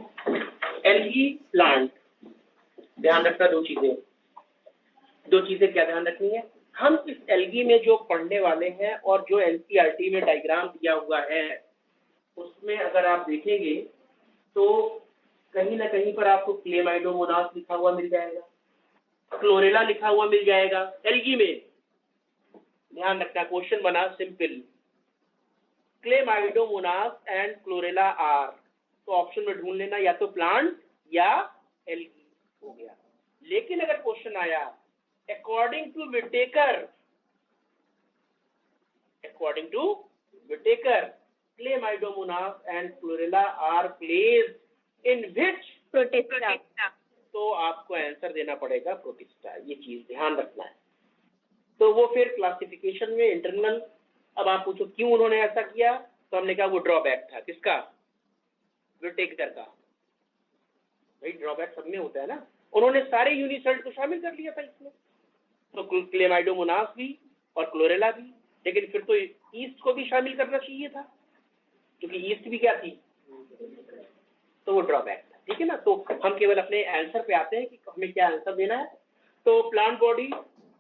Speaker 1: एल्गी प्लांट, ध्यान रखना दो चीजें क्या ध्यान रखनी है। हम इस एल्गी में जो पढ़ने वाले हैं और जो एनसीईआरटी में डायग्राम दिया हुआ है उसमें अगर आप देखेंगे तो कहीं ना कहीं पर आपको क्लेमाइडोमोनास लिखा हुआ मिल जाएगा, क्लोरेला लिखा हुआ मिल जाएगा एल्गी में। ध्यान रखना, क्वेश्चन बना simple, Chlamydomonas and Chlorella are, तो ऑप्शन में ढूंढ लेना या तो प्लांट या एल्गी हो गया। लेकिन अगर क्वेश्चन आया according to Whittaker Chlamydomonas and Chlorella are place in which
Speaker 3: Protista.
Speaker 1: तो आपको आंसर देना पड़ेगा प्रोटिस्टा, ये चीज ध्यान रखना है। तो वो फिर क्लासिफिकेशन में इंटरनल, अब आप पूछो क्यों उन्होंने ऐसा किया, तो हमने कहा वो ड्रॉबैक था, किसका, विटेकर का। भाई ड्रॉबैक सब में होता है ना, उन्होंने सारे यूनिसेल्ट को शामिल कर लिया था इसमें, तो क्लेमाइडोमोनास भी और क्लोरेला भी, लेकिन फिर तो ईस्ट को भी शामिल करना चाहिए था क्योंकि ईस्ट भी क्या थी, तो वो ड्रॉबैक था। ठीक है ना, तो हम केवल अपने आंसर पे आते हैं कि हमें क्या आंसर देना है। तो प्लांट बॉडी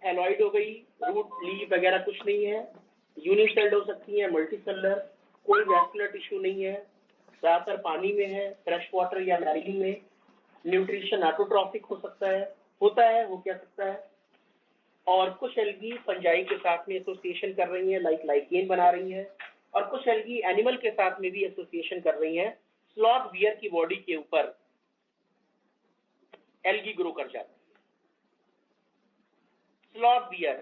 Speaker 1: हेलॉइड हो गई, रूट लीफ वगैरह कुछ नहीं है, यूनिसेल्ड हो सकती है, मल्टीसेलुलर, कोई वैस्कुलर टिश्यू नहीं है, ज्यादातर पानी में है, फ्रेश वाटर या मैरीन में, न्यूट्रिशन ऑटोट्रॉफिक हो सकता है, होता है, वो क्या सकता है। और कुछ एल्गी फंजाई के साथ में एसोसिएशन कर रही है, लाइकेन बना रही है, और कुछ एल्गी एनिमल के साथ में भी एसोसिएशन कर रही हैं। स्लॉथ बियर की बॉडी के ऊपर एल्गी ग्रो कर जाती है, स्लॉथ बियर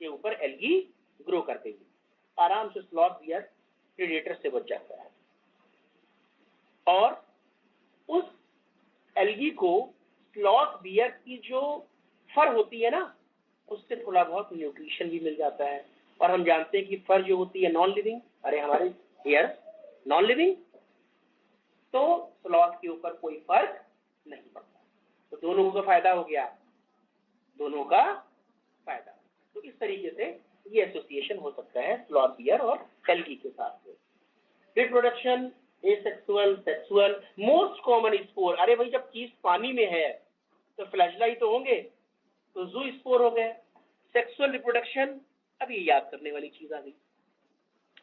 Speaker 1: के ऊपर एल्गी ग्रो कर देगी, आराम से स्लॉथ बियर प्रेडेटर से बच जाता है। और उस एल्गी को स्लॉथ बियर की जो फर होती है ना, उससे थोड़ा बहुत न्यूट्रिशन भी मिल जाता है। और हम जानते हैं कि फर जो होती है नॉन लिविंग, अरे हमारे हेयर नॉन लिविंग, तो स्लॉथ के ऊपर कोई फर्क नहीं पड़ता। तो दोनों का फायदा हो गया, दोनों का फायदा। तो इस तरीके से ये एसोसिएशन हो सकता है स्लॉथ बियर और एल्गी के साथ में। Reproduction asexual, sexual, most common spore. अरे भाई जब चीज पानी में है तो फ्लैशलाई तो होंगे, तो जू स्पोर हो गए। सेक्सुअल रिप्रोडक्शन, अब ये याद करने वाली चीज आ गई।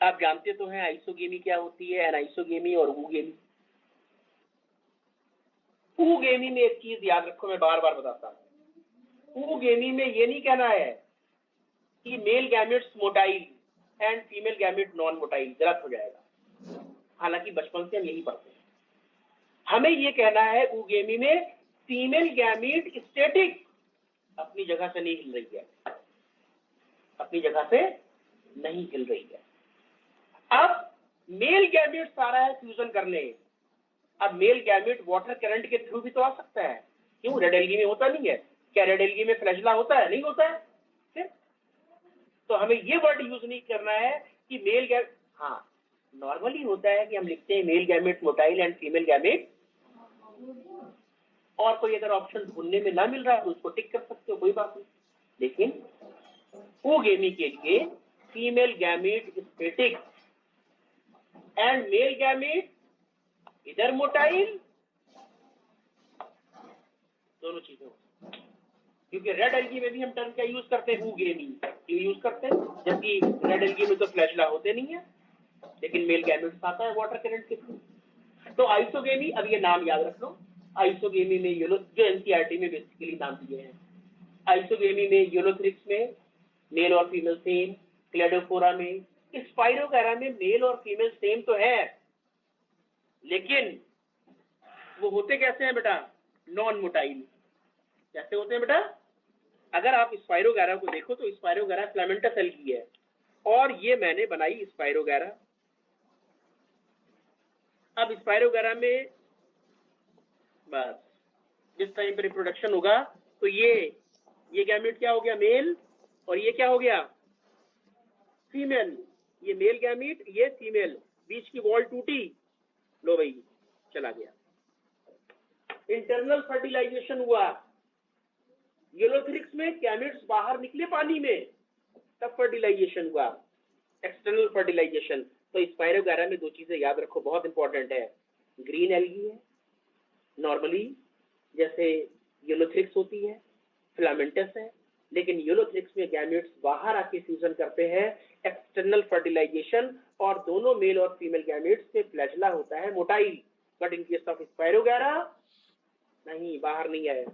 Speaker 1: आप जानते तो हैं आइसोगेमी क्या होती है, एनाइसोगेमी और ऊगेमी। ऊगेमी में एक चीज याद रखो, मैं बार बार बताता हूँ। ऊगेमी में ये नहीं कहना है कि male gametes motile and female gamete non motile, गलत हो जाएगा। हालांकि बचपन से हम यही पढ़ते हैं। हमें ये कहना है ऊगेमी में फीमेल गैमेट स्टैटिक, अपनी जगह से नहीं हिल रही है, अपनी जगह से नहीं हिल रही है। अब मेल गैमेट आ रहा है फ्यूजन करने। अब मेल गैमेट वाटर करंट के थ्रू भी तो आ सकता है, क्यों? रेड एल्गी में होता नहीं है क्या? रेड एल्गी में फ्लैजेला होता है, नहीं होता है? फिर तो हमें ये वर्ड यूज नहीं करना है कि मेल गैमेट, हाँ नॉर्मली होता है कि हम लिखते हैं male gamete motile and female gamete, और कोई अगर ऑप्शन ढूंढने में ना मिल रहा है तो उसको टिक कर सकते हो, कोई बात नहीं। लेकिन ऊगेमी के लिए female gamete static and male gamete इधर मोटाइल, दोनों चीजें हो। क्योंकि रेड एल्गी में भी हम टर्म क्या यूज करते हैं? ऊगेमी क्यों यूज करते हैं? जबकि रेड एल्गी में तो फ्लैशला होते नहीं है, लेकिन मेल गैमेट्स आता है वाटर करंट के थ्रू। तो आइसोगेमी, अब ये नाम याद रख लो। आइसोगेमी में जो एनसीईआरटी में बेसिकली नाम दिए हैं, आइसोगेमी में यूलोथ्रिक्स में मेल और फीमेल सेम, क्लेडोफोरा में, स्पाइरोगैरा में मेल और फीमेल सेम तो है, लेकिन वो होते कैसे हैं बेटा? Non motile. कैसे होते हैं बेटा? अगर आप स्पाइरोगैरा को देखो तो स्पाइरोगैरा फिलामेंटस एल्गी है, और ये मैंने बनाई स्पाइरोगैरा। अब स्पाइरोगैरा में बस जिस टाइम पे रिप्रोडक्शन होगा तो ये गैमेट क्या हो गया? मेल, और ये क्या हो गया? फीमेल। ये मेल गैमेट, ये फीमेल, बीच की वॉल टूटी, लो भाई चला गया। इंटरनल फर्टिलाइजेशन हुआ, यूलोथ्रिक्स में गैमेट्स बाहर निकले पानी में, तब फर्टिलाइजेशन हुआ, एक्सटर्नल फर्टिलाइजेशन। तो स्पाइरोगैरा में दो चीजें याद रखो, बहुत इंपॉर्टेंट है। ग्रीन एल्गी है नॉर्मली, जैसे यूलोथ्रिक्स होती है, फिलामेंटस है, लेकिन यूलोथ्रिक्स में गैमेट्स बाहर आके फ्यूजन करते हैं, एक्सटर्नल फर्टिलाइजेशन, और दोनों मेल और फीमेल गैमेट्स में फ्लैजेला होता है motile. But in case of Spirogyra नहीं, बाहर नहीं है,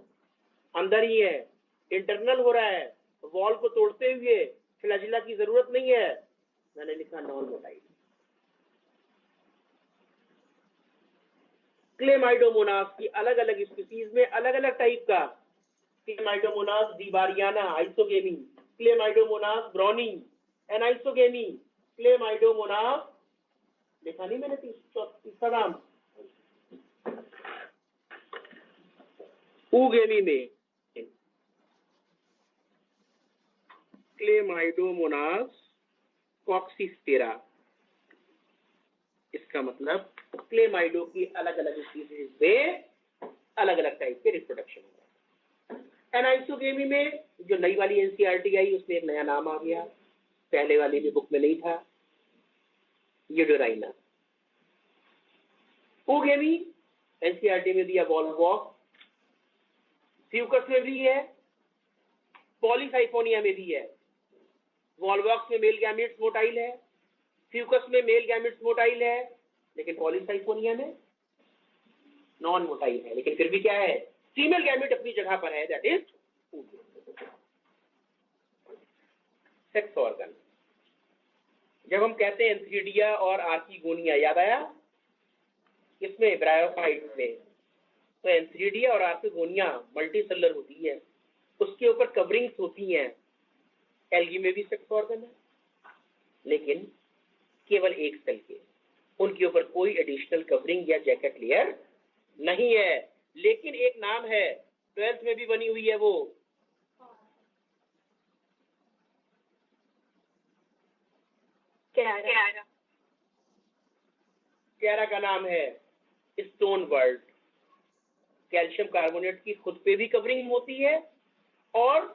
Speaker 1: अंदर ही है, इंटरनल हो रहा है, वॉल को तोड़ते हुए, फ्लैजेला की जरूरत नहीं है, मैंने लिखा नॉन मोटाइल। क्लेमाइडोमोनास की अलग अलग स्पीसीज में अलग अलग टाइप का, Chlamydomonas debaryana isogamy, Chlamydomonas braunii anisogamy, Chlamydomonas, देखा नहीं मैंने तीसरा नाम? ऊगेमी में क्लेमाइडोमोनास कॉक्सिस्टेरा, इसका मतलब क्लेमाइडो की अलग अलग स्पीसीज में अलग अलग टाइप के रिप्रोडक्शन होगा। एनाइसोगेमी में जो नई वाली एनसीईआरटी आई उसमें एक नया नाम आ गया, पहले वाली भी बुक में नहीं था, यूडोराइना। ऊगेमी एनसीईआरटी में दिया वॉल्वॉक्स, फ्यूकस में भी है, पॉलीसाइफोनिया में भी है। वॉल्वॉक्स में मेल गैमेट्स मोटाइल है, फ्यूकस में मेल गैमेट्स मोटाइल है, लेकिन पॉलीसाइफोनिया में नॉन मोटाइल है, लेकिन फिर भी क्या है? फीमेल गैमेट अपनी जगह पर है, दैट इज सेक्स ऑर्गन। जब हम कहते हैं एंथ्रीडिया और आर्किगोनिया, याद आया किसमें? ब्रायोफाइट्स में। तो एंथ्रीडिया और आर्किगोनिया मल्टीसेलुलर होती है, उसके ऊपर कवरिंग्स होती हैं। एल्गी में भी सेक्स ऑर्गन है, लेकिन केवल एक सेल के, उनके ऊपर कोई एडिशनल कवरिंग या जैकेट लेयर नहीं है। लेकिन एक नाम है, 12th में भी बनी हुई है, वो कैरा का नाम है स्टोन वर्ल्ड। कैल्शियम कार्बोनेट की खुद पे भी कवरिंग होती है, और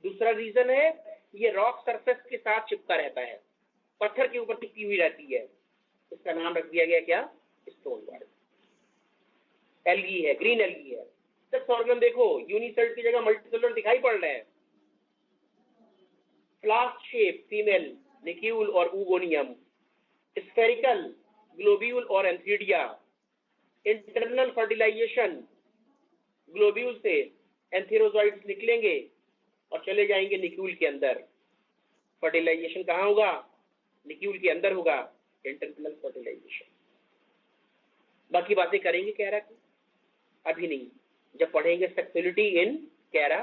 Speaker 1: दूसरा रीजन है ये रॉक सरफेस के साथ चिपका रहता है, पत्थर के ऊपर चिपकी हुई रहती है। इसका नाम रख दिया गया क्या? Stone world. एल्गी है, ग्रीन एल्गी है। सेक्स ऑर्गन देखो, यूनिसेल्ड की जगह मल्टीसेलुलर दिखाई पड़ रहे हैं। फ्लास्क शेप फीमेल निक्यूल और ऊगोनियम, स्फेरिकल ग्लोब्यूल और एंथीडिया। इंटरनल फर्टिलाइजेशन, ग्लोब्यूल से एंथेरोजॉइड्स निकलेंगे और चले जाएंगे निक्यूल के अंदर। फर्टिलाइजेशन कहाँ होगा? निक्यूल के अंदर होगा, इंटरनल फर्टिलाइजेशन। बाकी बातें करेंगे कैरा की, अभी नहीं, जब पढ़ेंगे सेक्सुअलिटी इन कैरा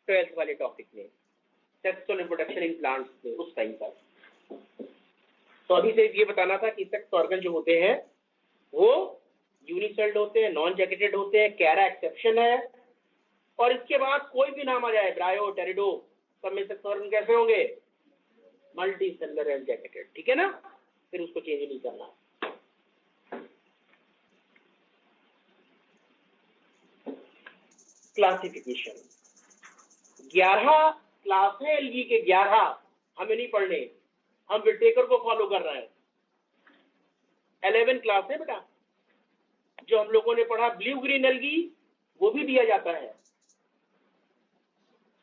Speaker 1: 12th वाले टॉपिक में, सेक्सुअल रिप्रोडक्शन इन प्लांट्स में, उस टाइम पर। तो अभी से ये बताना था कि सेक्स ऑर्गन जो होते हैं वो यूनिसेल्ड होते हैं, नॉन जैकेटेड होते हैं, कैरा एक्सेप्शन है। और इसके बाद कोई भी नाम आ जाए, ब्रायो, टेरिडो, सब में सेक्स ऑर्गन कैसे होंगे? मल्टी सेलुलर एंड जैकेटेड, ठीक है ना? फिर उसको चेंज नहीं करना। क्लासिफिकेशन, 11 क्लास है एल्गी के, 11। हमें नहीं पढ़ने, हम विटेकर को फॉलो कर रहे हैं। 11 क्लास है बेटा। जो हम लोगों ने पढ़ा ब्लू ग्रीन एल्गी, वो भी दिया जाता है,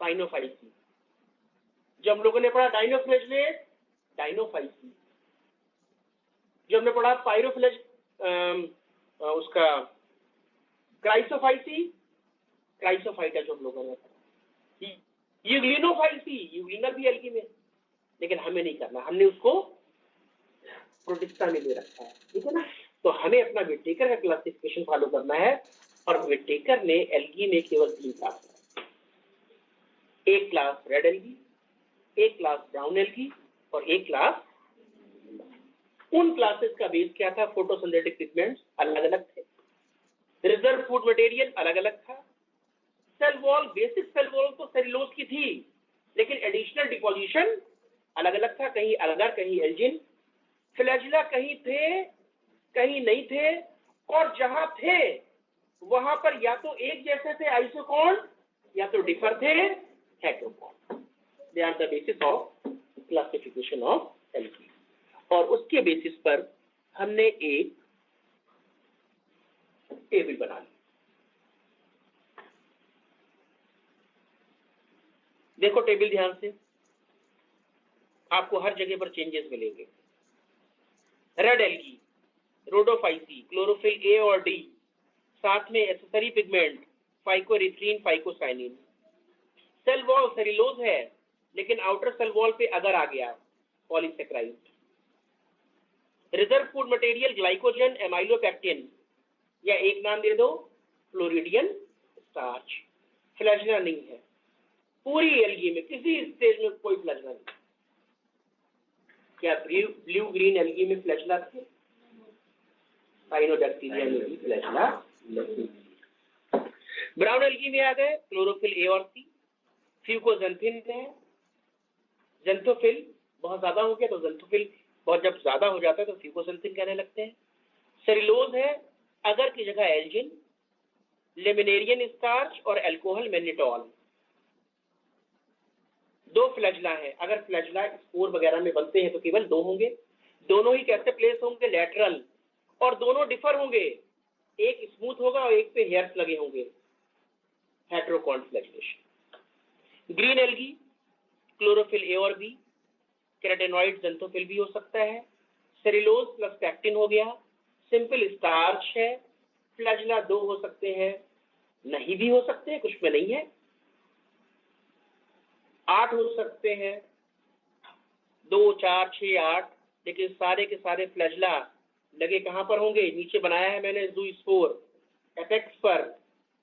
Speaker 1: साइनोफाइसी। जो हम लोगों ने पढ़ा डाइनोफ्लैगेलेट, डाइनोफाइसी। जो हमने पढ़ा पायरोफ्लैज, उसका क्राइसोफाइसी, क्राइसोफाइटा जो हम लोगों ने पढ़ा। यूग्लिनोफाइसी, यूग्लिनर भी एल्गी में, लेकिन हमें नहीं करना, हमने उसको प्रोटिस्टा में ले रखा है, ठीक है ना? तो हमें अपना विटेकर का क्लासिफिकेशन फॉलो करना है। और विटेकर ने एल्गी में केवल 3 क्लास है, एक क्लास रेड एल्गी, एक क्लास ब्राउन एल्गी और एक क्लास। उन क्लासेस का बेस क्या था? फोटोसिंथेटिक पिगमेंट्स अलग अलग थे, रिजर्व फूड मटेरियल अलग अलग था, cell wall, basic cell wall तो सेलुलोज की थी, लेकिन एडिशनल डिपोजिशन अलग अलग था, कहीं अल्गर कहीं एल्जिन। फ्लैजिला कहीं थे कहीं नहीं थे, और जहां थे वहां पर या तो एक जैसे थे आइसोकॉन, या तो डिफर थे heterokont. They are the basis of classification of algae. और उसके बेसिस पर हमने एक टेबल बना ली। देखो टेबल ध्यान से, आपको हर जगह पर चेंजेस मिलेंगे। Red algae, Rhodophyceae, chlorophyll a और डी, साथ में accessory pigment phycoerythrin, phycocyanin. Cell wall cellulose है, लेकिन आउटर सेल वॉल पे अगर आ गया polysaccharide. Reserve food material glycogen, amylopectin, या एक नाम दे दो फ्लोरिडियन स्टार्च। फ्लैजिला नहीं है पूरी एल्गी में, किसी स्टेज में कोई फ्लैजिला नहीं। क्या ब्लू ग्रीन एल्गी में फ्लैजिला थे? साइनोडैक्टीरिया में भी फ्लैजिला नहीं। ब्राउन एल्गी में आ गए क्लोरोफिल ए और सी, फ्यूकोजेंथिन है, जेंथोफिल बहुत ज्यादा हो गया तो जेंथोफिल, बहुत जब ज्यादा हो जाता है तो फ्यूकोजेंथिन कहने लगते हैं। सेलुलोज है, अगर की जगह एल्जिन, लेमिनेरियन स्टार्च और अल्कोहल मैग्नेटॉल। 2 फ्लैजिला है, अगर फ्लैजिला स्पोर वगैरह में बनते हैं तो केवल 2 होंगे। दोनों ही कैसे प्लेस होंगे? लैटरल, और दोनों डिफर होंगे, एक स्मूथ होगा और एक पे हेयर्स लगे होंगे, हेटेरोकॉन flagellation. Green algae, chlorophyll a और बी, केराटिनॉइड जेंथोफिल भी हो सकता है, सेलुलोज प्लस पैक्टिन हो गया, सिंपल स्टार्च है। फ्लैजिला 2 हो सकते हैं, नहीं भी हो सकते हैं, कुछ में नहीं है। 8 हो सकते हैं, 2, 4, 6, 8, लेकिन सारे के सारे फ्लैजला लगे कहां पर होंगे? नीचे बनाया है मैंने ज़ूस्पोर, एपेक्स पर,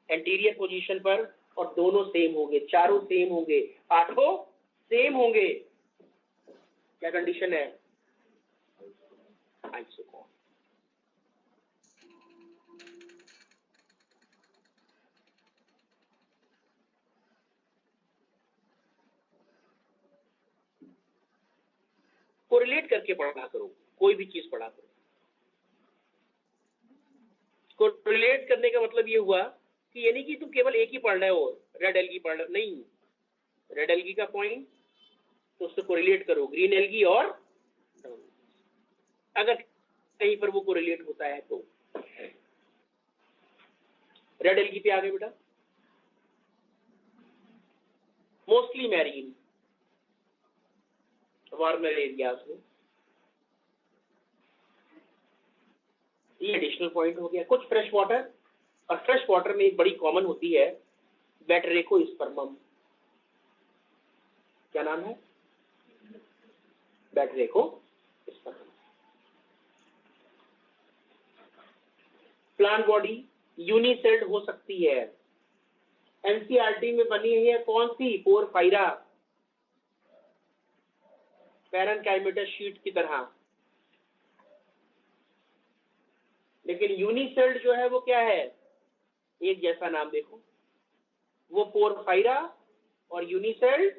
Speaker 1: एंटीरियर पोजीशन पर, और दोनों सेम होंगे, चारों सेम होंगे, आठों सेम होंगे। क्या कंडीशन है? आइसोकॉन। कोरिलेट करके पढ़ा करो, कोई भी चीज पढ़ा करो। कोरिलेट करने का मतलब ये हुआ कि यानी कि तुम केवल एक ही पढ़ना है, और रेड एल्गी पढ़ना नहीं, रेड एल्गी का पॉइंट तो उससे कोरिलेट करो ग्रीन एल्गी, और अगर कहीं पर वो कोरिलेट होता है तो। रेड एल्गी पे आ गए बेटा। मोस्टली मैरीन वार्मर एरियाज में, ये एडिशनल पॉइंट हो गया। कुछ फ्रेश वाटर, और फ्रेश वाटर में एक बड़ी कॉमन होती है बैटरेको स्पर्मम। क्या नाम है? बैटरेको स्पर्मम। प्लांट बॉडी यूनिसेल्ड हो सकती है। एनसीईआरटी में बनी है कौन सी? पोरफायरा, पैरेन्काइमेटस शीट की तरह। लेकिन यूनिसेल्ड जो है वो क्या है? एक जैसा नाम देखो, वो पोरफायरा और यूनिसेल्ड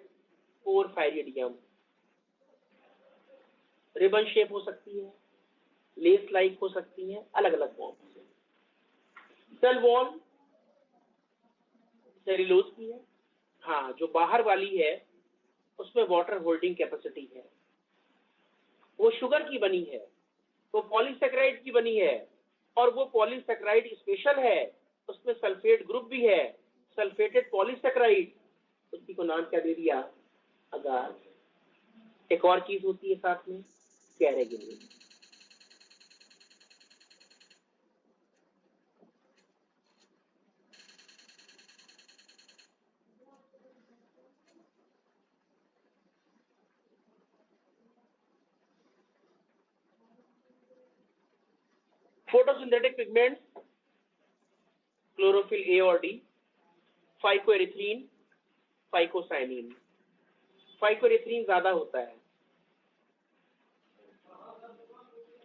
Speaker 1: पोरफायरिडियम। रिबन शेप हो सकती है, लेस लाइक हो सकती है, अलग अलग फॉर्म से। सेल वॉल सेल्यूलोज की है। हाँ, जो बाहर वाली है उसमें वाटर होल्डिंग कैपेसिटी है, वो शुगर की बनी है, वो पॉलीसेकेराइड की बनी है, और वो पॉलीसेकेराइड स्पेशल है, उसमें सल्फेट ग्रुप भी है, सल्फेटेड पॉलीसेकेराइड। उसी को नाम क्या दे दिया? अगार। एक और चीज होती है साथ में, कैरेगिन। फोटोसिंथेटिक पिगमेंट्स, क्लोरोफिल ए और डी, फाइकोएरिथ्रीन, फाइकोसाइनिन। फाइकोएरिथ्रीन ज्यादा होता है,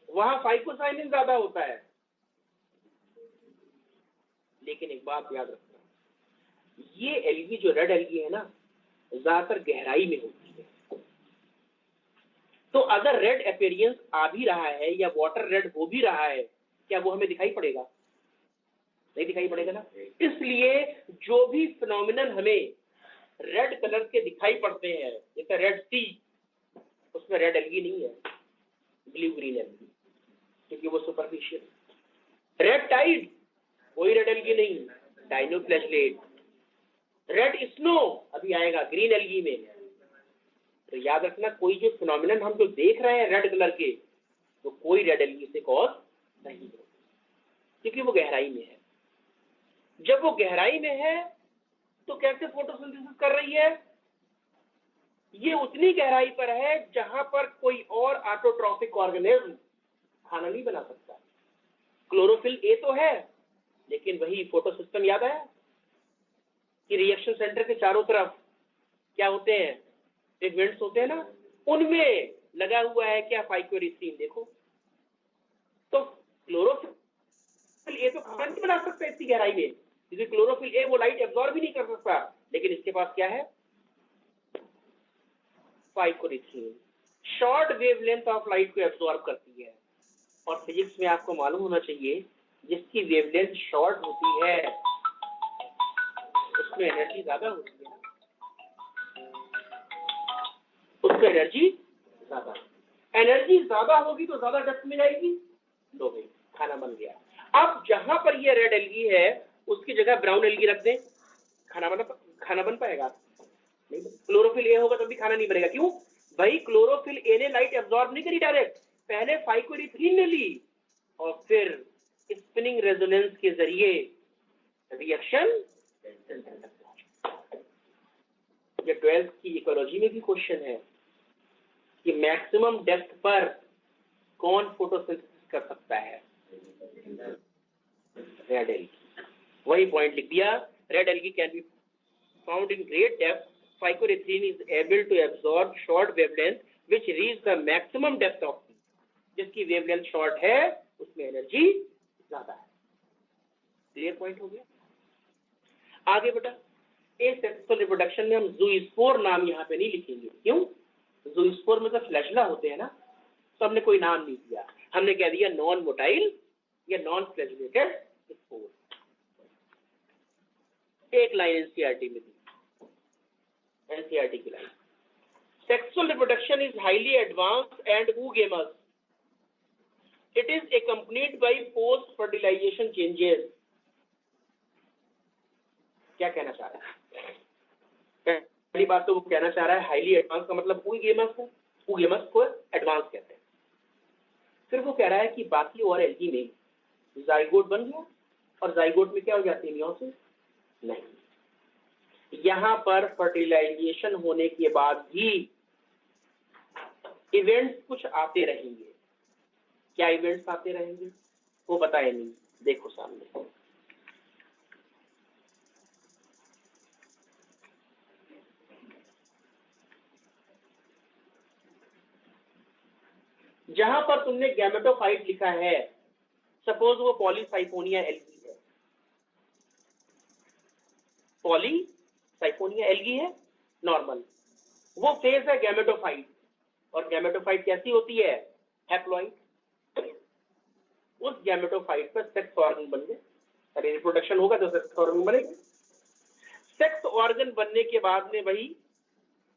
Speaker 1: वहां फाइकोसाइनिन ज्यादा होता है। लेकिन एक बात याद रखना, ये एल्गी जो रेड एल्गी है ना, ज्यादातर गहराई में होती है। तो अगर रेड अपीयरेंस आ भी रहा है या वाटर रेड हो भी रहा है, क्या वो हमें दिखाई पड़ेगा? नहीं दिखाई पड़ेगा ना। इसलिए जो भी फिनोमिनन हमें रेड कलर के दिखाई पड़ते हैं, जैसे रेड सी, उसमें रेड एल्गी नहीं है, ब्लू ग्रीन एल्गी, क्योंकि वो सुपरफिशियल। रेड टाइड, कोई रेड एल्गी नहीं, डाइनोफ्लैगेलेट। रेड स्नो अभी आएगा ग्रीन एल्गी में। तो याद रखना, कोई जो फिनोमिनन हम जो देख रहे हैं रेड कलर के, तो कोई रेड एल्गी से कॉज नहीं है, क्योंकि वो गहराई में है। जब वो गहराई में है तो कैसे फोटोसिंथेसिस कर रही है? ये उतनी गहराई पर है जहां पर कोई और ऑटोट्रॉफिक ऑर्गेनिज्म खाना नहीं बना सकता। क्लोरोफिल ए तो है, लेकिन वही फोटो सिस्टम याद है कि रिएक्शन सेंटर के चारों तरफ क्या होते हैं? पिगमेंट्स होते हैं ना, उनमें लगा हुआ है क्या? फाइकोएरिथ्रीन। देखो तो क्लोरोफिल ए तो खाना नहीं बना सकता इतनी गहराई में, क्योंकि क्लोरोफिल ए वो लाइट एब्जॉर्ब भी नहीं कर सकता, लेकिन इसके पास क्या है? फाइकोएरिथ्रीन। शॉर्ट वेवलेंथ ऑफ लाइट को एब्जॉर्ब करती है, और फिजिक्स में आपको मालूम होना चाहिए जिसकी वेवलेंथ शॉर्ट होती है उसमें एनर्जी ज्यादा होती है ना, उसमें एनर्जी ज्यादा। एनर्जी ज्यादा होगी तो ज्यादा डेप्थ में जाएगी, लो भाई खाना बन गया। अब जहां पर ये रेड एल्गी है उसकी जगह ब्राउन एल्गी रख दें, खाना बन पाएगा? नहीं। क्लोरोफिल ए होगा तब भी खाना नहीं बनेगा। क्यों भाई? क्लोरोफिल ए ने लाइट एब्जॉर्ब नहीं करी डायरेक्ट, पहले फाइकोएरिथ्रीन ने ली, और फिर स्पिनिंग रेजोनेंस के जरिए रिएक्शन। ये 12th की इकोलॉजी में भी क्वेश्चन है कि मैक्सिमम डेप्थ पर कौन फोटोसिंथेसिस कर सकता है? Red algae. वही पॉइंट लिख दिया, red algae can be found in great depth. Phycoerythrin is able to absorb short wavelength which reach the maximum depth of sea. जिसकी वेवलेंथ शॉर्ट है उसमें एनर्जी ज्यादा है. क्लियर पॉइंट हो गया? आगे बेटा, एसेक्सुअल रिप्रोडक्शन में हम ज़ूस्पोर नाम यहाँ पे नहीं लिखेंगे. क्यों? ज़ूस्पोर में तो फ्लैजेला होते हैं ना, तो हमने कोई नाम नहीं दिया, हमने कह दिया नॉन मोटाइल या नॉन फ्लैजेलेटेड स्पोर. एक लाइन एनसीईआरटी में दी, एनसीईआरटी की line. Sexual reproduction is highly advanced and oogamous. It is accompanied by post fertilization changes. क्या कहना चाह रहा है? पहली बात तो वो कहना चाह रहा है हाईली एडवांस का मतलब oogamous है, oogamous को एडवांस कहते हैं. फिर वो कह रहा है कि बाकी और एल्गी में जाइगोट बन गया और जाइगोट में क्या हो जाती है? मियोसिस नहीं. यहां पर फर्टिलाइजेशन होने के बाद भी इवेंट्स कुछ आते रहेंगे. क्या इवेंट्स आते रहेंगे वो बताए नहीं. देखो सामने, जहां पर तुमने गैमेटोफाइट लिखा है, सपोज वो पॉलीसाइफोनिया एल्गी है. पॉलीसाइफोनिया एल्गी है नॉर्मल, वो फेज है गैमेटोफाइट. और गैमेटोफाइट कैसी होती है? हैप्लॉइड. उस गैमेटोफाइट पर सेक्स ऑर्गन बन गए. अरे रिप्रोडक्शन होगा तो सेक्स ऑर्गन बनेगा. सेक्स ऑर्गन बनने के बाद में वही,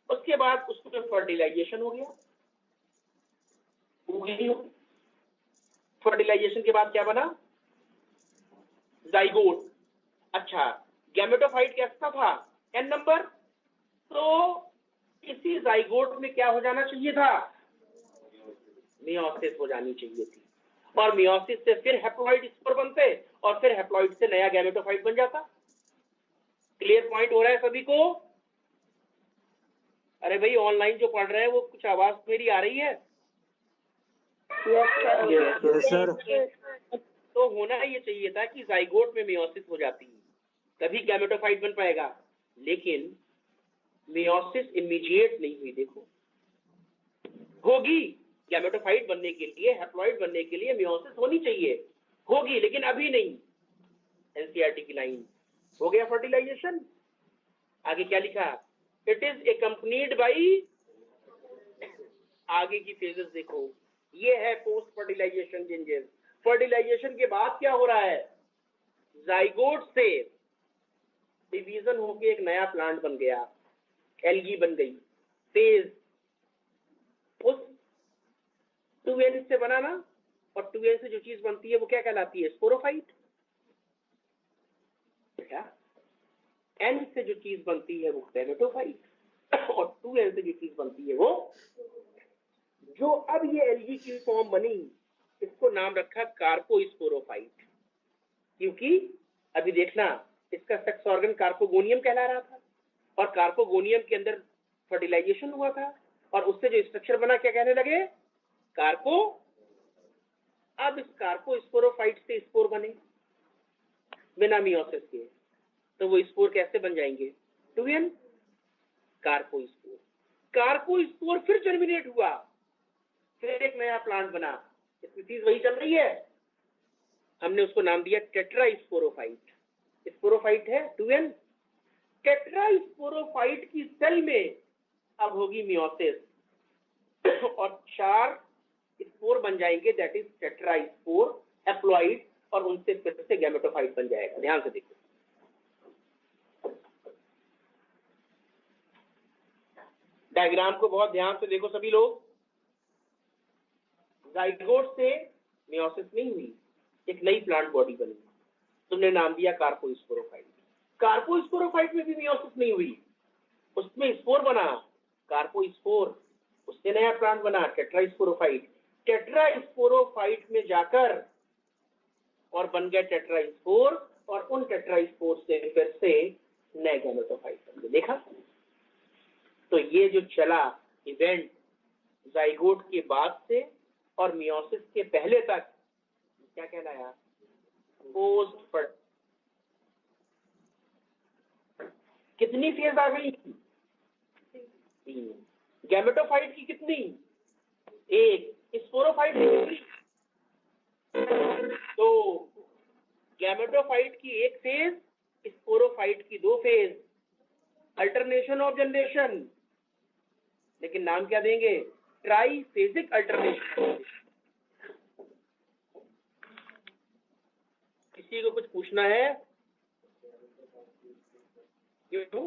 Speaker 1: उसके बाद उसको फर्टिलाइजेशन हो गया. फर्टिलाइजेशन के बाद क्या बना? जाइगोट. अच्छा, गैमेटोफाइट कैसा था? N number. तो इसी जाइगोट में क्या हो जाना चाहिए था? मियोसिस हो जानी चाहिए थी. और मियोसिस से फिर हैप्लॉइड स्पोर बनते और फिर हैप्लॉइड से नया गैमेटोफाइट बन जाता. क्लियर पॉइंट हो रहा है सभी को? अरे भाई ऑनलाइन जो पढ़ रहे हैं वो कुछ आवाज मेरी आ रही है?
Speaker 2: Yes sir.
Speaker 1: तो होना ये चाहिए था कि जाइगोट में मियोसिस हो जाती, तभी गैमेटोफाइट बन पाएगा. लेकिन मियोसिस इमीडिएट नहीं हुई. देखो, होगी गैमेटोफाइट बनने के लिए, हैप्लॉइड बनने के लिए मियोसिस होनी चाहिए, होगी, लेकिन अभी नहीं. एनसीईआरटी की लाइन. हो गया फर्टिलाइजेशन. आगे क्या लिखा? It is accompanied by. आगे की फेजेस देखो, ये है पोस्ट फर्टिलाइजेशन चेंजेस. फर्टिलाइजेशन के बाद क्या हो रहा है? जाइगोट से डिवीजन होके एक नया प्लांट बन गया, एल्गी बन गई. फेज उस 2n से बना ना, और 2n से जो चीज बनती है वो क्या कहलाती है? स्पोरोफाइट. बेटा n से जो चीज बनती है वो गैमेटोफाइट, और 2n से जो चीज बनती है वो, जो अब ये एल्गी की फॉर्म बनी, इसको नाम रखा कार्पोस्पोरोफाइट. क्योंकि अभी देखना, इसका सेक्स ऑर्गन कार्पोगोनियम कहला रहा था, और कार्पोगोनियम के अंदर फर्टिलाइजेशन हुआ था, और उससे जो स्ट्रक्चर बना क्या कहने लगे? कार्पो. अब इस कार्पोस्पोरोफाइट से स्पोर बने बिना मियोसिस के, तो वो स्पोर कैसे बन जाएंगे? 2n. कार्पोस्पोर. कार्पोस्पोर फिर जर्मिनेट हुआ, फिर एक नया प्लांट बना. स्पीसीज वही चल रही है, हमने उसको नाम दिया टेट्रास्पोरोफाइट. स्पोरोफाइट है 2n. टेट्रास्पोरोफाइट की सेल में अब होगी मियोसिस, और 4 स्पोर बन जाएंगे, दैट इज टेट्रास्पोर, हैप्लॉइड, और उनसे फिर से गैमेटोफाइट बन जाएगा. ध्यान से देखो, डायग्राम को बहुत ध्यान से देखो सभी लोग. जाइगोट से मियोसिस नहीं हुई, एक नई प्लांट बॉडी बनी, तुमने नाम दिया कार्पोस्पोरोफाइट. कार्पोस्पोरोफाइट में भी मियोसिस नहीं हुई, उसमें स्पोर बना कार्पोस्पोर, उससे नया प्लांट बना टेट्रास्पोरोफाइट. टेट्रास्पोरोफाइट में जाकर और बन गया टेट्रास्पोर, और उन टेट्रास्पोर से फिर से नए गैमेटोफाइट बन गए. देखा? तो ये जो चला इवेंट जाइगोट के बाद से और मियोसिस के पहले तक क्या कहलाया? पोस्ट। कितनी फेज आ गई? 3। गैमेटोफाइट की कितनी? 1। स्पोरोफाइट की कितनी? 2। गैमेटोफाइट की 1 फेज, स्पोरोफाइट की 2 फेज, अल्टरनेशन ऑफ जनरेशन। लेकिन नाम क्या देंगे? Triphasic alternation. किसी को कुछ पूछना है? क्यों?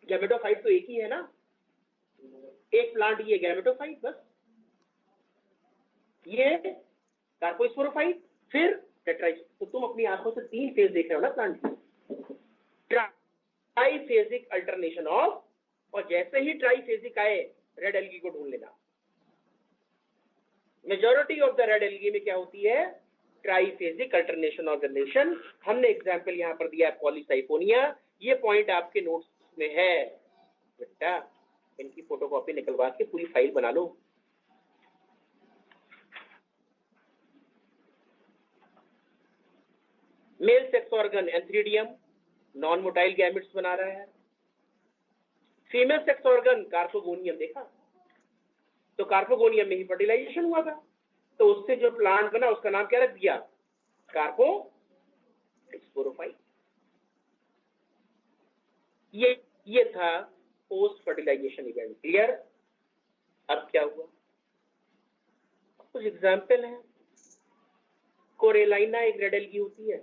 Speaker 1: गैमेटोफाइट तो एक ही है ना, एक प्लांट, ये गैमेटोफाइट बस, ये कार्पोस्पोरोफाइट, फिर टेट्राइट। तो तुम अपनी आंखों से 3 फेज देख रहे हो ना प्लांट की। ट्राईफेजिक अल्टरनेशन ऑफ, और जैसे ही ट्राईफेजिक आए रेड एल्गी को ढूंढ लेना। Majority of the red algae में क्या होती है? Triphasic alternation of generation. हमने एग्जांपल यहां पर दिया है पॉलीसाइफोनिया। ये पॉइंट आपके नोट्स में है बेटा, इनकी फोटोकॉपी निकलवा के पूरी फाइल बना लो। Male sex organ antheridium non motile gametes बना रहा है। फीमेल सेक्स ऑर्गन कार्पोगोनियम, देखा तो कार्पोगोनियम में ही फर्टिलाइजेशन हुआ था, तो उससे जो प्लांट बना उसका नाम क्या रख दिया? कार्पोस्पोरोफाइट। ये था पोस्ट फर्टिलाइजेशन इवेंट। क्लियर? अब क्या हुआ? कुछ एग्जाम्पल है। कोरेलाइना एक रेड एल्गी होती है,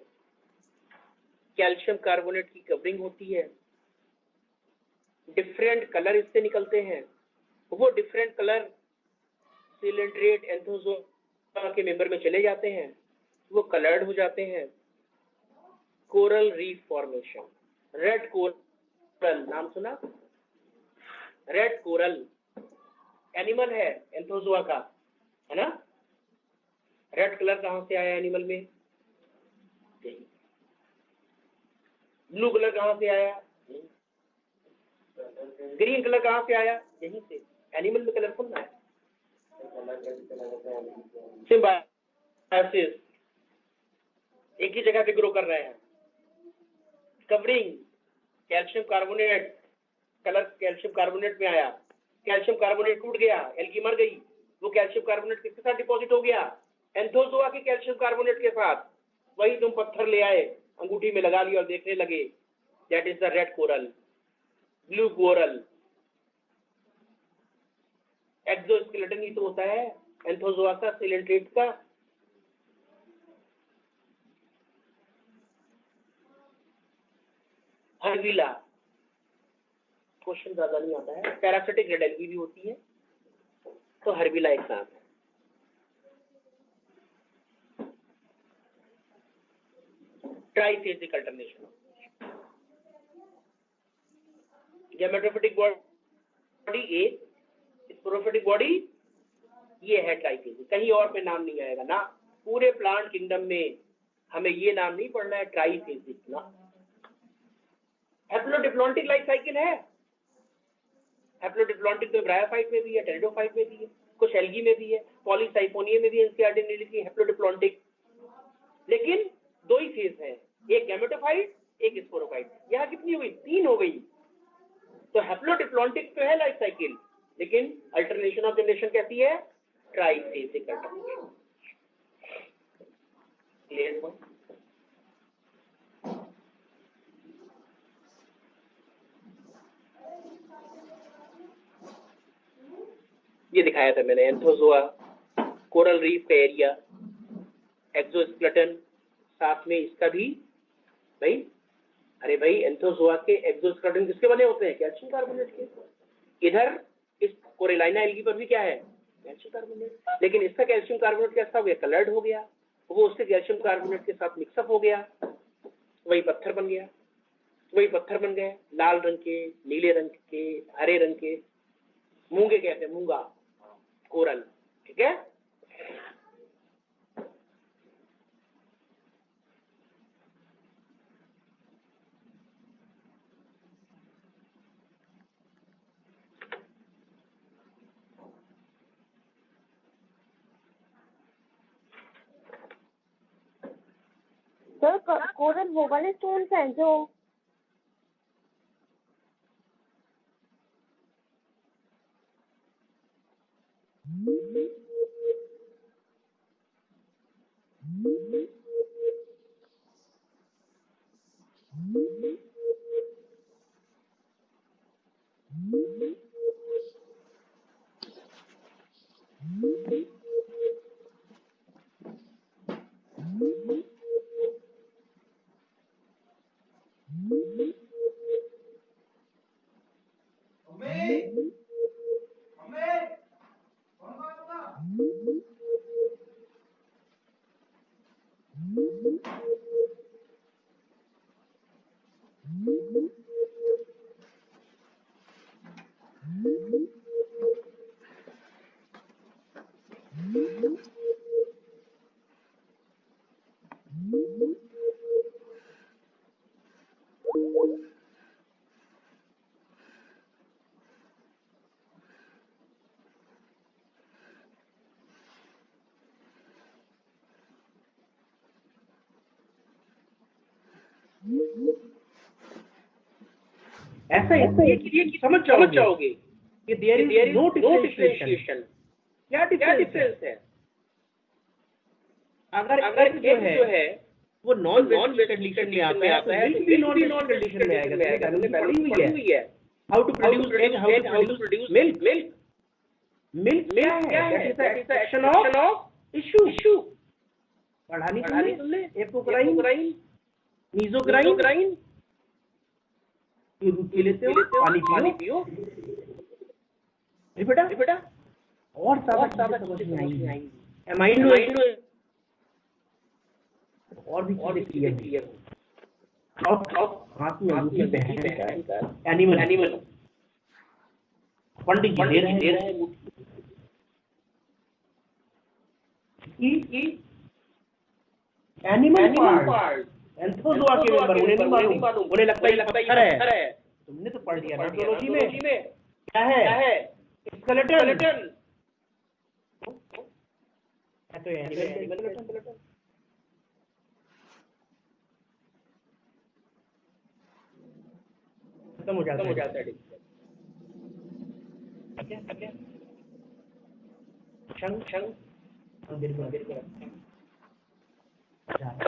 Speaker 1: कैल्शियम कार्बोनेट की कवरिंग होती है, डिफरेंट कलर इससे निकलते हैं। वो डिफरेंट कलर सिलेंड्रेट एंथोजोआ के मेंबर में चले जाते हैं, वो कलर्ड हो जाते हैं। Coral reef formation, red coral, नाम सुना? रेड कोरल एनिमल है एंथोजोआ का, है ना? रेड कलर कहां से आया एनिमल में? ब्लू कलर कहां से आया? ग्रीन कलर कहां से आया? यहीं से। एनिमल में कलरफुल ना है। सिम्बायोसिस, एक ही जगह पे ग्रो कर रहे हैं। Covering, calcium carbonate, colour calcium carbonate में आया, कैल्शियम कार्बोनेट टूट गया, एल्गी मर गई। वो कैल्शियम कार्बोनेट किसके साथ डिपॉजिट हो गया? एंथोजोआ के कैल्शियम कार्बोनेट के साथ। वही तुम पत्थर ले आए, अंगूठी में लगा लिया और देखने लगे, that is the red coral, blue coral. Exoskeleton ही तो होता है एंथोजोआ का, सिलेंट्रेट का। हर्विला, क्वेश्चन ज्यादा नहीं आता है। पैरासिटिक रेड एल्गी भी होती है, तो हर्विला एक नाम है। ट्राईफेजिक अल्टरनेशन, गैमेटोफिटिक बॉडी ए, स्पोरोफिटिक बॉडी ये है ट्राईफेजिक। कहीं और पे नाम नहीं आएगा ना, पूरे प्लांट किंगडम में हमें ये नाम नहीं पढ़ना है ट्राईफेजिक ना। हैप्लोडिप्लॉन्टिक लाइफ साइकिल है। हैप्लोडिप्लॉन्टिक तो ब्रायोफाइट में भी है, टेरिडोफाइट में भी है, कुछ एल्गी में भी है, पॉलीसाइफोनिया में भी एनसीईआरटी ने लिखी हैप्लोडिप्लॉन्टिक। लेकिन 2 ही फेज है, एक गैमेटोफाइट, एक स्पोरोफाइट। यहाँ कितनी हुई? 3 हो गई। तो हैप्लोडिप्लॉन्टिक तो है लाइफ साइकिल, लेकिन अल्टरनेशन ऑफ जनरेशन कैसी है? Triphasic alternation. क्लियर हुआ? ये दिखाया था मैंने, एंथोजोआ, कोरल रीफ का एरिया, एक्सोस्केलेटन, साथ में इसका भी भाई। अरे भाई, एंथोजोआ के एक्सोस्केलेटन किसके बने होते हैं? कैल्शियम कार्बोनेट के। इधर इस कोरेलाइना एल्गी पर भी क्या है? Calcium carbonate. लेकिन इसका कैल्शियम कार्बोनेट कैसा हो गया? कलर्ड हो गया। वो उसके कैल्शियम कार्बोनेट के साथ मिक्सअप हो गया, वही पत्थर बन गया। वही पत्थर बन गए, लाल रंग के, नीले रंग के, हरे रंग के। मूंगे कहते हैं, मूंगा कोरल। ठीक है?
Speaker 3: सर कोरल वो वाले स्टोन्स हैं जो
Speaker 1: ऐसा इसलिए कि समझ जाओगे कि देयर इज नो डिफरेंशिएशन। क्या डिफरेंस है? अगर x जो है वो नॉन वेज कंडीशन में आता है तो मिल्क भी नॉन वेज कंडीशन में आएगा। तो पढ़ी हुई है how to produce egg, how to produce milk. Milk क्या है? That is the action of tissue. पढ़ा नहीं तुमने? Apocrine, merocrine. दूध पी लेते हो, पानी पियो। बेटा और ज्यादा समझ में आएंगी। एमाइनो और भी चीजें क्लियर हो। हाथ में अंगूठी पहन कर एनिमल पंडित जी दे रहे हैं एनिमल पार्ट एंथोजोआ के मेंबर। उन्हें नहीं मालूम, उन्हें लगता है पत्थर है। तुमने तो पढ़ दिया नाटोलॉजी में। क्या है? स्केलेटन। तो एनिमल खत्म हो जाता है। ठीक है। शंख मंदिर को क्या है?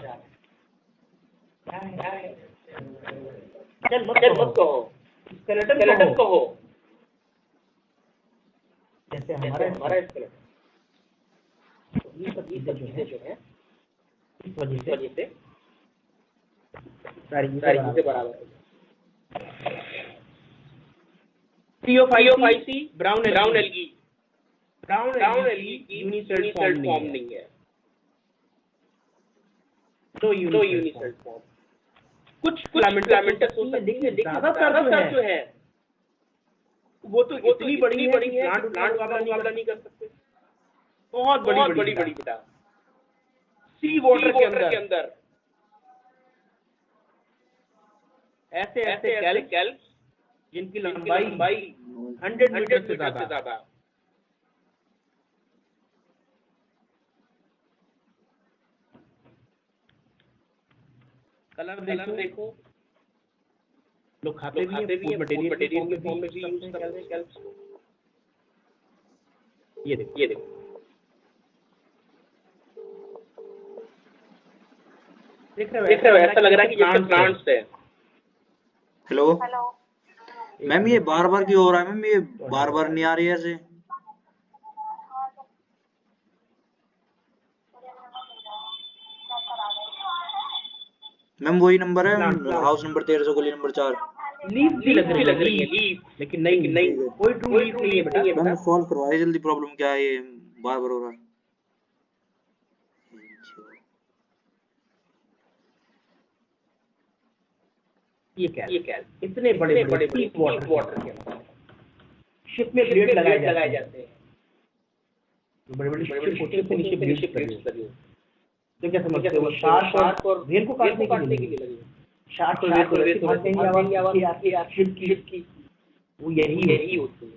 Speaker 1: चल मत कहो, स्केलेटन कहो। जैसे हमारा स्केलेटन। ये सब चीजें जो है इस वजह से सारी चीजें बराबर है। COC ब्राउन एल्गी की यूनिसेल्ड फॉर्म नहीं है। तो यूनिसेल्ड फॉर्म कुछ फिलामेंटस हो सकती है, लेकिन ज्यादातर जो है वो तो इतनी बड़ी है कि प्लांट मुकाबला नहीं कर सकते। बहुत बड़ी बेटा। सी वाटर के अंदर ऐसे कैल्प जिनकी लंबाई 100 मीटर से ज्यादा। कलर देखो, लोग खाते भी हैं, मटेरियल के फॉर्म में भी यूज करते हैं कैल्प्स को। ये देखो देख रहे हो? ऐसा लग रहा है कि जैसे प्लांट्स है।
Speaker 2: हेलो मैम, ये बार बार क्यों हो रहा है मैम? ये बार बार नहीं आ रही है ऐसे। मैम वही नंबर है, हाउस नंबर 1300 गली नंबर 4।
Speaker 1: लीफ भी लग रही है लीफ, लेकिन नहीं कोई ट्रू लीफ नहीं है बेटा।
Speaker 2: मैम सॉल्व करवाइए जल्दी, प्रॉब्लम क्या है? ये बार बार हो रहा है।
Speaker 1: ये क्या इतने बड़े वाटर के शिप में ब्लेड लगाए जाते हैं। बड़े शिप होते हैं, नीचे ब्लेड्स लगे। तो क्या समझते हो? शार्क और व्हेल को काटने के लिए लगे। शार्क और व्हेल को वैसे काटते हैं आवाज शिप की वो यही होती है।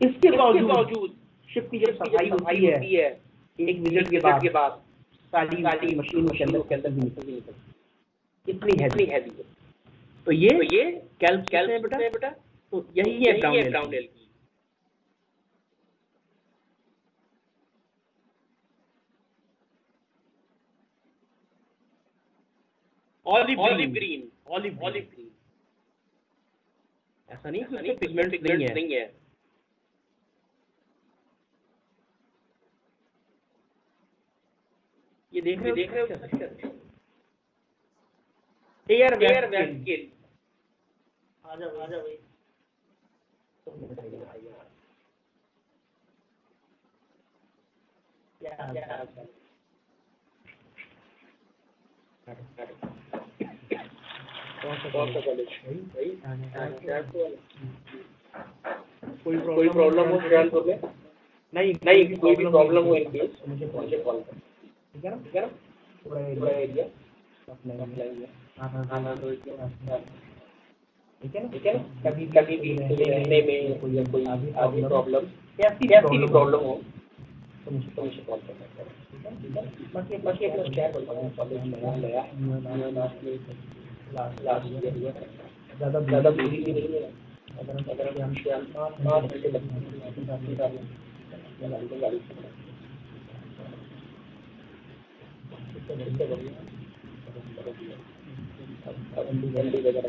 Speaker 1: इसके बावजूद शिप की जब सफाई होती है 1 मिनट के बाद
Speaker 5: सारी मशीनों के अंदर कितनी हैवी है। तो ये कैल्प है बेटा, तो यही है ब्राउन एल की। ऑलिव ग्रीन, ऐसा नहीं कि उसमें पिगमेंट्स नहीं है। ये देख रहे हो एयर वैक्यूम। आजा भाई कौन सा कॉलेज? कोई प्रॉब्लम हो कानपुर में? नहीं, कोई भी प्रॉब्लम हो इनकेस मुझे कॉल कर, ठीक है ना? पूरा एरिया आना तो ठीक है ना? कभी भी रहने में कोई आगे प्रॉब्लम कैसी भी प्रॉब्लम हो तो मुझे कॉल करना, ठीक है? बाकी अपना क्या कॉलेज नया लास्ट ईयर ज़्यादा बिजी भी नहीं है। अगर हम 5 घंटे गाड़ी वगैरह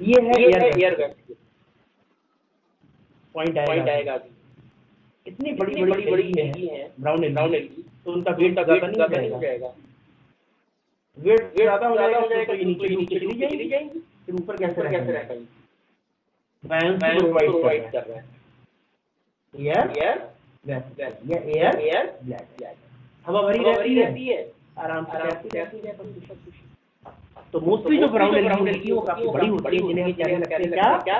Speaker 5: ये है एयर वैक्यूम पॉइंट आएगा अभी। इतनी बड़ी है ब्राउन एल की, तो उनका वेट ज्यादा नहीं जाएगा। वेट ज्यादा हो जाएगा तो ये नीचे चली जाएंगी, फिर ऊपर कैसे रह पाएंगे? बैलेंस प्रोवाइड कर रहा है एयर ब्लैक। हवा भरी रहती है आराम से। तो मोस्टली जो ब्राउन एल होती है वो काफी बड़ी होती है, जिन्हें हम कहने लगते हैं क्या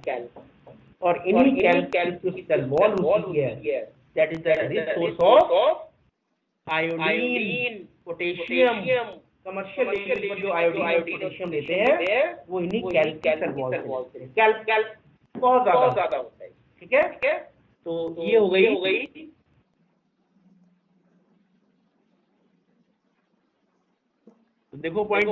Speaker 5: कैल। और इन्हीं कैल की सेल वॉल होती है, that is the rich source of iodine, potassium. Commercial level पर जो आयोडीन और पोटेशियम लेते हैं वो इन्हीं कैल की सेल वॉल से। कैल बहुत ज्यादा होता है, ठीक है? तो ये हो गई देखो point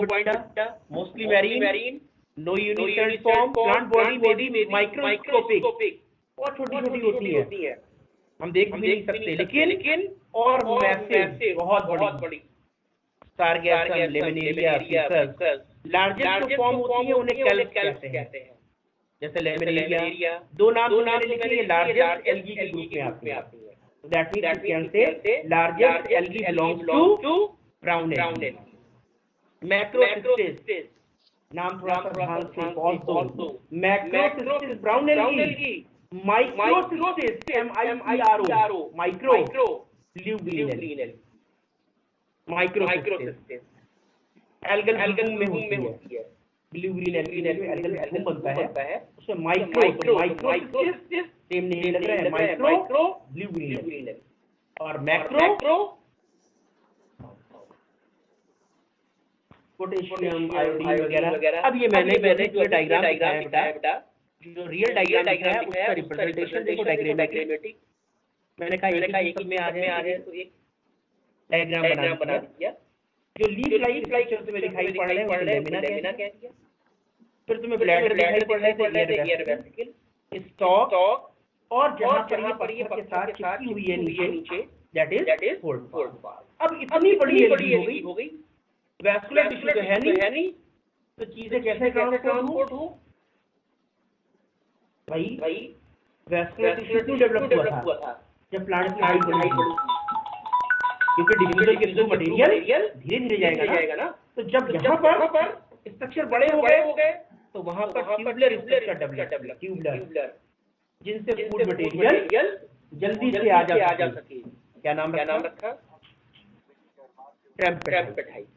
Speaker 5: mostly marine, no unicellular form, plant body में माइक्रोस्कोपिक, बहुत छोटी होती है, हम देख भी नहीं सकते, लेकिन और मैसिव, बहुत बड़ी। सारगैसम, लेमिनेरिया, फिशस, लार्जेस्ट जो फॉर्म होती है उन्हें कैल्प कहते हैं। जैसे लेमिनेरिया, दो नाम लिखे, ये लार्जेस्ट एल्गी के ग्रुप में आती है। That means we can say largest algae belongs to brown algae. Macrocystis, नाम थोड़ा सा ध्यान से पॉज दो। Macrocystis brown algae, microcystis MICRO, micro blue green algae. Microcystis algal bloom में होती है। ब्लू ग्रीन एल्गी में एल्गल ब्लूम बनता है, उसमें माइक्रोसिस्टिस सेम नेम लग रहा है, माइक्रो ब्लू ग्रीन एल्गी। और मैक्रो पोटेशियम, आयोडीन वगैरह। अब ये मैंने डायग्राम दिखाया है बेटा, जो रियल डायग्राम दिखाया है उसका रिप्रेजेंटेशन देखो डायग्रामेटिक। मैंने कहा एक ही में आ जाए तो एक डायग्राम बना दिया। जो लीफ लाइक स्ट्रक्चर तुम्हें दिखाई पड़ रहे हैं उसे लेमिना कह दिया। फिर तुम्हें ब्लैडर दिखाई पड़ रहे थे, एयर वेसिकल। स्टॉक और जहां पर ये पत्थर के साथ चिपकी हुई है नीचे, दैट इज होल्ड पार्ट। अब इतनी बड़ी एलर्जी हो गई, वैस्कुलर टिश्यू तो है नहीं, तो चीजें कैसे ट्रांसपोर्ट हो भाई? वैस्कुलर टिश्यू क्यों डेवलप हुआ था जब प्लांट की हाइट बढ़ी थी? क्योंकि डिफ्यूजन के थ्रू मटेरियल धीरे धीरे जाएगा ना। तो जब यहाँ पर स्ट्रक्चर बड़े हो गए तो वहां पर ट्यूबुलर स्ट्रक्चर डेवलप, ट्यूबुलर, जिनसे फूड मटेरियल जल्दी से आ जा सके। क्या नाम रखा? ट्रैम्पेटाइट।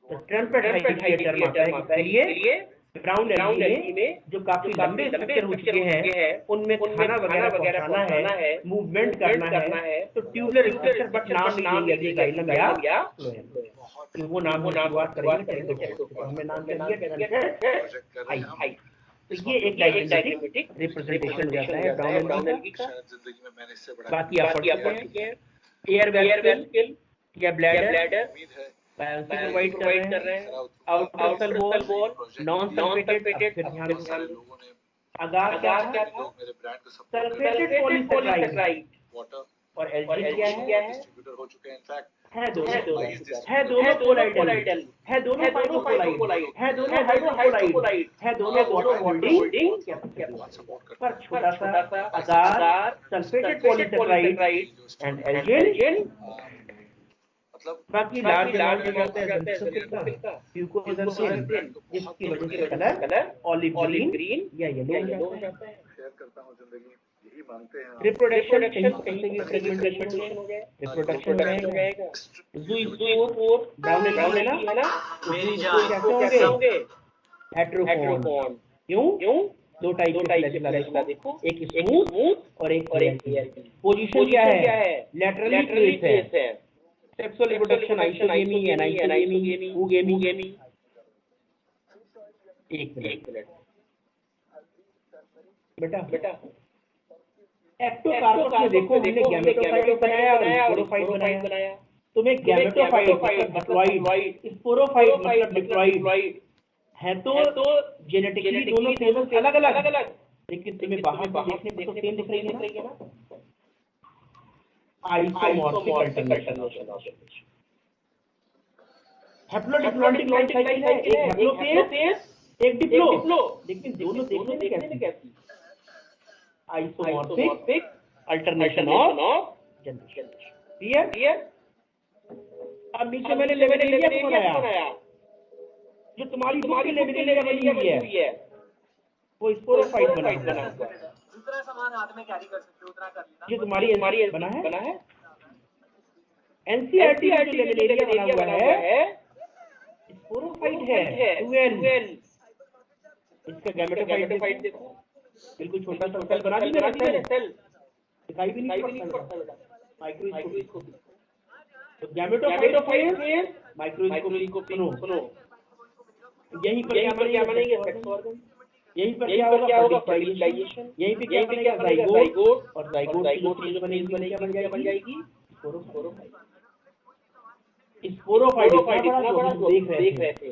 Speaker 5: तो ट्रैम्पेटाइट के टर्म आता है किसके लिए? ग्राउंड एनर्जी में जो काफी लंबे स्ट्रक्चर हो चुके हैं, उनमें खाना वगैरह पहुंचाना है, मूवमेंट करना है, तो ट्यूबुलर स्ट्रक्चर, बट नाम नहीं देंगे अभी जाइलम या फ्लोएम, वो नाम की शुरुआत करेंगे। तो हमें नाम क्या दिया? तो ये एक डायग्रामेटिक रिप्रेजेंटेशन हो जाता है ब्राउन एनर्जी का। बाकी आप पढ़ चुके हैं। एयर वेस्किल या ब्लैडर प्रोवाइड कर रहे हैं। Outer cell wall non sulphated, फिर ध्यान अगार क्या था? Sulphated polysaccharide. और एल्गी क्या है? है दोनों कोलाइडल, है दोनों फाइब्रोकोलाइड, है दोनों हाइड्रोकोलाइड, है दोनों वाटर होल्डिंग, पर छोटा सा अगार, सल्फेटेड पॉलीसेकेराइड एंड एल्गिन। बाकी लार्ज हो जाते हैं फ्यूकोजेंसिन, जिसकी वजह से कलर ऑलिव ग्रीन या येलो हो जाता है। रिप्रोडक्शन कहीं भी फ्रेगमेंटेशन हो गया, रिप्रोडक्शन हो जाएगा। ज़ूस्पोर ब्राउन एनर्जी है ना, ज़ूस्पोर कैसे होंगे? हेटेरोफॉर्म। क्यों? दो टाइप के फ्लैजेला देखो, एक स्मूथ और एक हेयर। पोजीशन क्या है? लैटरली प्लेस्ड है। Sexual reproduction isogamy, anisogamy, oogamy. एक मिनट बेटा, एक्टोकार्पस में देखो, हमने गैमेटोफाइट बनाया और स्पोरोफाइट बनाया। तुम्हें गैमेटोफाइट मतलब डिप्लॉइड, स्पोरोफाइट मतलब डिप्लॉइड है, तो जेनेटिकली दोनों फेजेस अलग-अलग, लेकिन तुम्हें बाहर देखने पर तो सेम दिख रही है ना। Isomorphic alternation. Haplodiplontic life cycle है, एक हैप्लोफेज एक डिप्लो, लेकिन दोनों देखने में कैसी? Isomorphic alternation of generation. Clear? अब नीचे मैंने लेमिनेरिया को बनाया, जो तुम्हारी बुक की लेमिनेरिया बनी हुई है, वो स्पोरोफाइट बना हुआ है।
Speaker 6: जितना सामान हाथ में कैरी कर सकते हो उतना कर लेना।
Speaker 5: ये तुम्हारी बना है। एनसीईआरटी में जो लेमिनेरिया बना हुआ है स्पोरोफाइट है, 2N। इसका गैमेटोफाइट देखो, बिल्कुल छोटा सा सेल बना दी मैंने, सेल दिखाई भी नहीं पड़ता माइक्रोस्कोप। तो गैमेटोफाइट फेज माइक्रोस्कोप सुनो, यहीं पर क्या बनेंगे? Sex organ. यहीं पर क्या होगा? फर्टिलाइजेशन। यहीं पे क्या बनेगा? जाइगोट, और जाइगोट की जो चीज बनेगी क्या बन जाएगी? स्पोरोफाइट इतना बड़ा जो देख रहे थे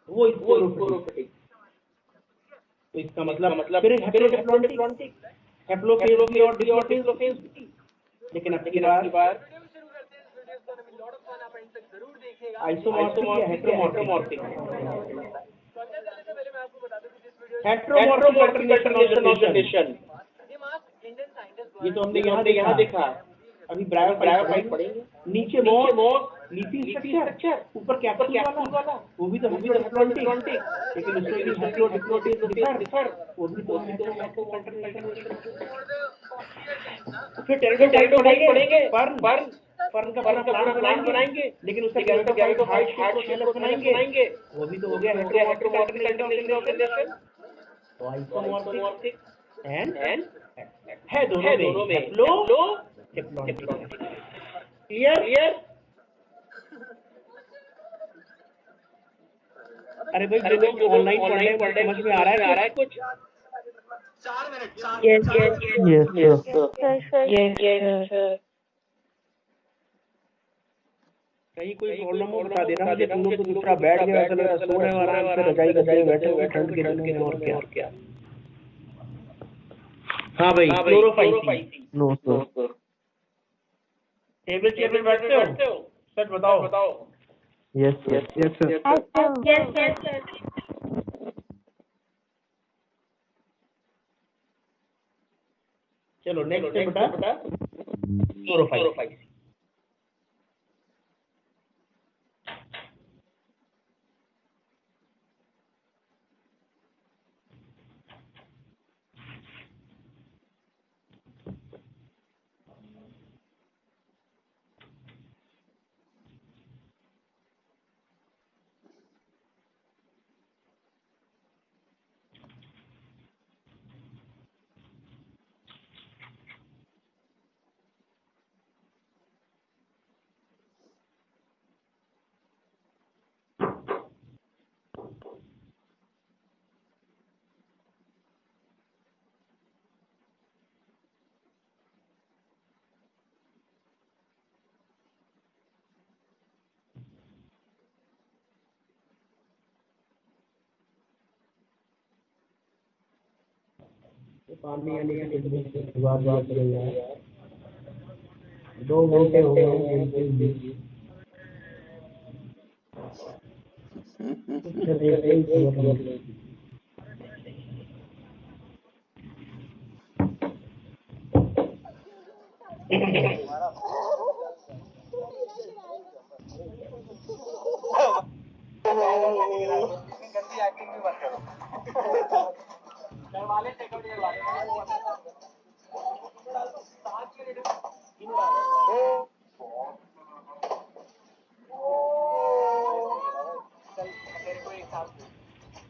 Speaker 5: वो स्पोरोफाइट। तो इसका मतलब फिर हेप्लोडिप्लॉइडिक, हैप्लोफेज भी और डिप्लोफेज भी। लेकिन अब की बार आइसोमॉर्फिक या heteromorphic? Heteromorphic alternation of generation. ये तो हमने यहाँ देखा। अभी ब्रायोफाइट पढ़ेंगे। नीचे मोर लीफी स्ट्रक्चर, ऊपर कैप्सूल वाला, वो भी तो हेप्लोडिप्लॉइडिक, लेकिन उसमें भी हेप्लोडिप्लॉइडिक डिफर, वो भी तो हेटेरोमॉर्फिक अल्टरनेशन। फिर टेरिडोफाइट पढ़ेंगे, फर्न का पूरा प्लांट बनाएंगे, लेकिन उसका गैमेटोफाइट हार्ट को बनाएंगे, वो भी तो हो गया हेटेरोमॉर्फिक अल्टरनेशन। तो आइसोमॉर्फिक एंड है दोनों में हेप्लोडिप्लॉइडिक। क्लियर? अरे भाई जो लोग ऑनलाइन पढ़ रहे हैं समझ में आ रहा है कुछ?
Speaker 6: 4 मिनट।
Speaker 3: यस।
Speaker 5: कहीं कोई प्रॉब्लम हो बता देना मुझे। तुम लोग तो दूसरा बैठ गया, ऐसा लग रहा है सो रहे हो आराम से रजाई गद्दे में बैठे हो ठंड के दिनों में, और क्या। हाँ भाई, chlorophycean. No sir. Table chair पे बैठते हो? सच बताओ। Yes sir.
Speaker 3: Yes, sir.
Speaker 5: चलो नेक्स्ट है बेटा क्लोरोफाइसिन। पानी आने की तकलीफ से जुगाड़ दिया करेगा यार। 2 घंटे हो गए हैं।
Speaker 6: गंदी एक्टिंग भी मत करो। डरवाले टेकआउट डरवाले साथ के लिए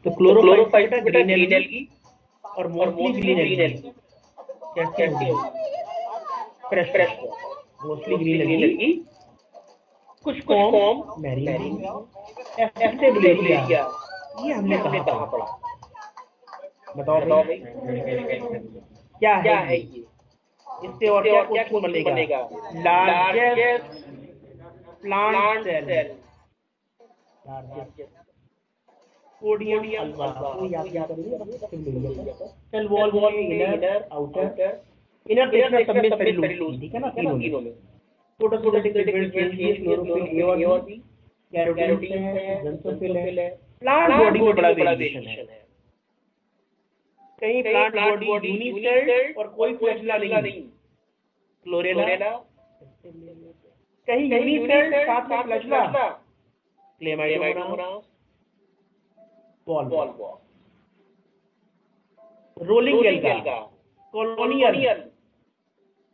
Speaker 5: तो क्लोरोफाइट बेटा ग्रीन एल्गी और मोस्टली ग्रीन एल्गी कैसे होगी? फ्रेश मोस्टली ग्रीन एल्गी, कुछ फॉर्म मैरीन एस्टेबुलेरिया। ये हमने कहाँ पढ़ा? बताओ भाई क्या है ये? इससे और क्या क्वेश्चन बनेगा? Largest plant cell, podium Ulva को याद करेंगे। सेल वॉल में इनर आउटर। इनर देखना सब में सेलुलोज, ठीक है ना, तीनों में। Photosynthetic pigment change, chlorophyll a और बी, कैरोटीन है, ज़ेनसोफिल है। प्लांट बॉडी में बड़ा वेरिएशन है। कहीं प्लांट बॉडी यूनिसेल्ड और कोई फ्लैजिला नहीं, क्लोरेला। कहीं यूनिसेल्ड साथ में flagella, chlamydomonas, ball. Rolling alga, colonial,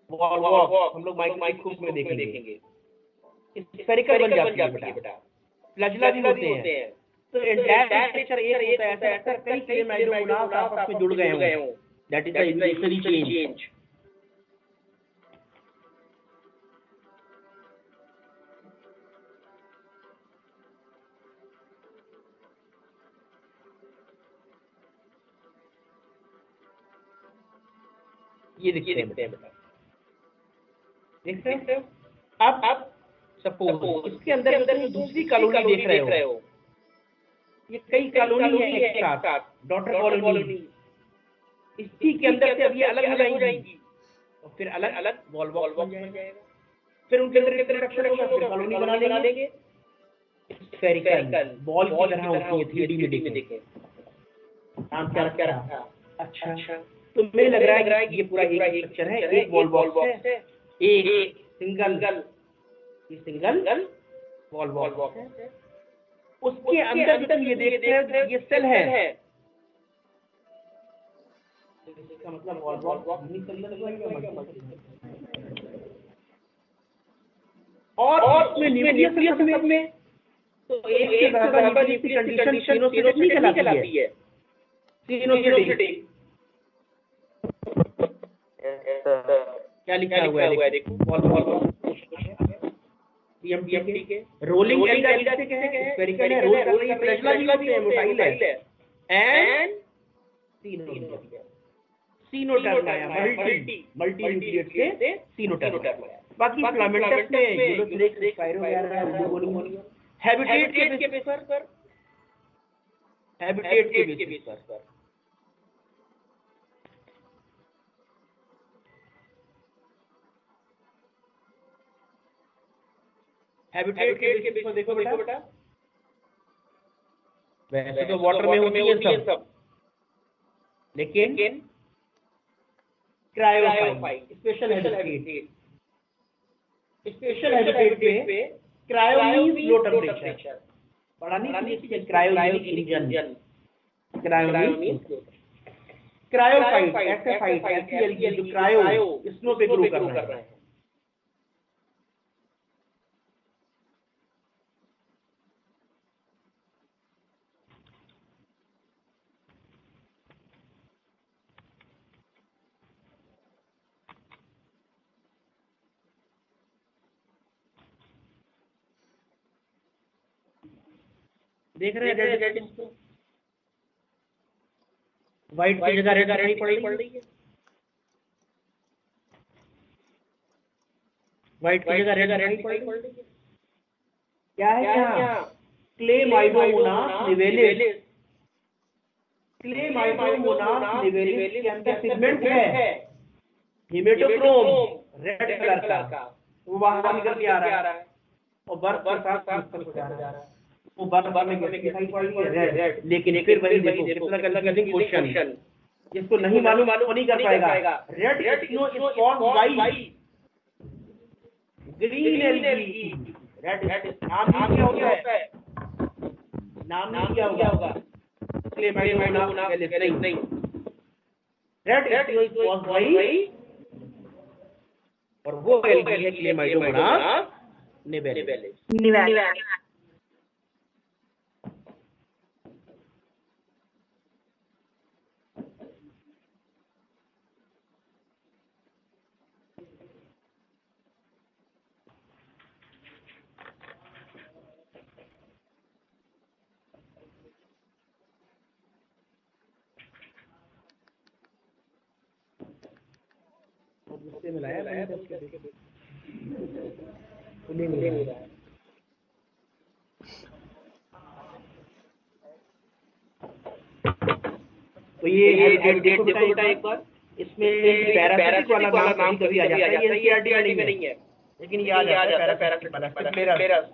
Speaker 5: volvox हम लोग माइक्रोस्कोप में देखेंगे। स्फेरिकल बन जाती है बेटा, फ्लैजिला भी होते हैं। तो एंटायर स्ट्रक्चर एक होता है, ऐसा लगता है कई क्लेमाइडोमोनास आपस में जुड़ गए हों। That is the initially change. ये दिखते हैं बेटा, देखते हैं। अब सपोज इसके अंदर जो दूसरी कॉलोनी देख रहे हो, ये कई कॉलोनी है एक साथ, डॉटर कॉलोनी। इसी के अंदर से अब ये अलग हो जाएंगी और फिर अलग वॉलवॉक बन जाएगा। फिर उनके अंदर इंटरेक्शन होगा, फिर कॉलोनी बना लेंगे। स्फेरिकल बॉल की तरह होती है, 3D में देखें। नाम क्या रखा? अच्छा, तो मुझे लग रहा है कि ये पूरा एक स्ट्रक्चर है, एक वॉल बॉक्स है, एक सिंगल वॉल बॉक्स है। उसके अंदर जो तुम ये देख रहे हो, ये सेल है। इसका मतलब वॉल बॉक्स यूनिसेलुलर और उसमें न्यूक्लियस है सब में। तो एक से ज्यादा न्यूक्लियस की कंडीशन सिनोसिटी कहलाती है। सिनोसिटी क्या लिखा हुआ है देखो, सीएमटी के। रोलिंग एल्गा किसे कहते हैं? स्फेरिकल है, रोल कर रही है, फ्लैजिला भी होते हैं, मोटाइल है। एंड सीनोटर्म आया, मल्टी न्यूक्लियट से सीनोटर्म। बाकी फिलामेंटस में यूलोथेरिक, स्पाइरो वगैरह, ओलिगोनियम। हैबिटेट के बेसिस पर हैबिटेट के बेसिस पर देखो बेटा, वैसे तो वाटर में होती है सब, लेकिन cryophyte special habitat, special habitat पे क्रायो मींस लो टेम्परेचर, पढ़ा नहीं सीखे, cryogenic engine, cryo means cryophyte, एक्साफाइट, एससीएल जो क्रायो स्नो पे ग्रो कर रहा है। देख रहे हैं रेड इसको, व्हाइट की जगह रेड नहीं पड़ रही है, व्हाइट की जगह रेड नहीं पड़ रही है। क्या है यहाँ? क्लेमाइडोमोनास निवेलिस, क्लेमाइडोमोनास निवेलिस के अंदर पिगमेंट है हेमेटोक्रोम रेड कलर का, वो बाहर निकल के आ रहा है और बर्फ के साथ मिक्स हो जा रहा है, वो बर्फ में दिखाई पड़ रही है रेड। लेकिन फिर वही देखो कितना कंफ्यूजिंग क्वेश्चन, जिसको नहीं मालूम वो नहीं कर पाएगा। Red snow is called white, green algae, red नाम क्या होता है, नाम नहीं क्या होगा, क्लेमाइडोमोनास निवेलिस नहीं, red snow is called white और वो एलगी है क्लेमाइडोमोनास निवेलिस। गुस्से में लाया मैंने खुले नहीं रहा है। तो ये हैबिटेट देखो बेटा एक बार, इसमें पैरासिटिक वाला नाम कभी आ जाता है, ये एनसीईआरटी में नहीं है, लेकिन ये आ जाता है पैरासिटिक वाला स्क्लेरा।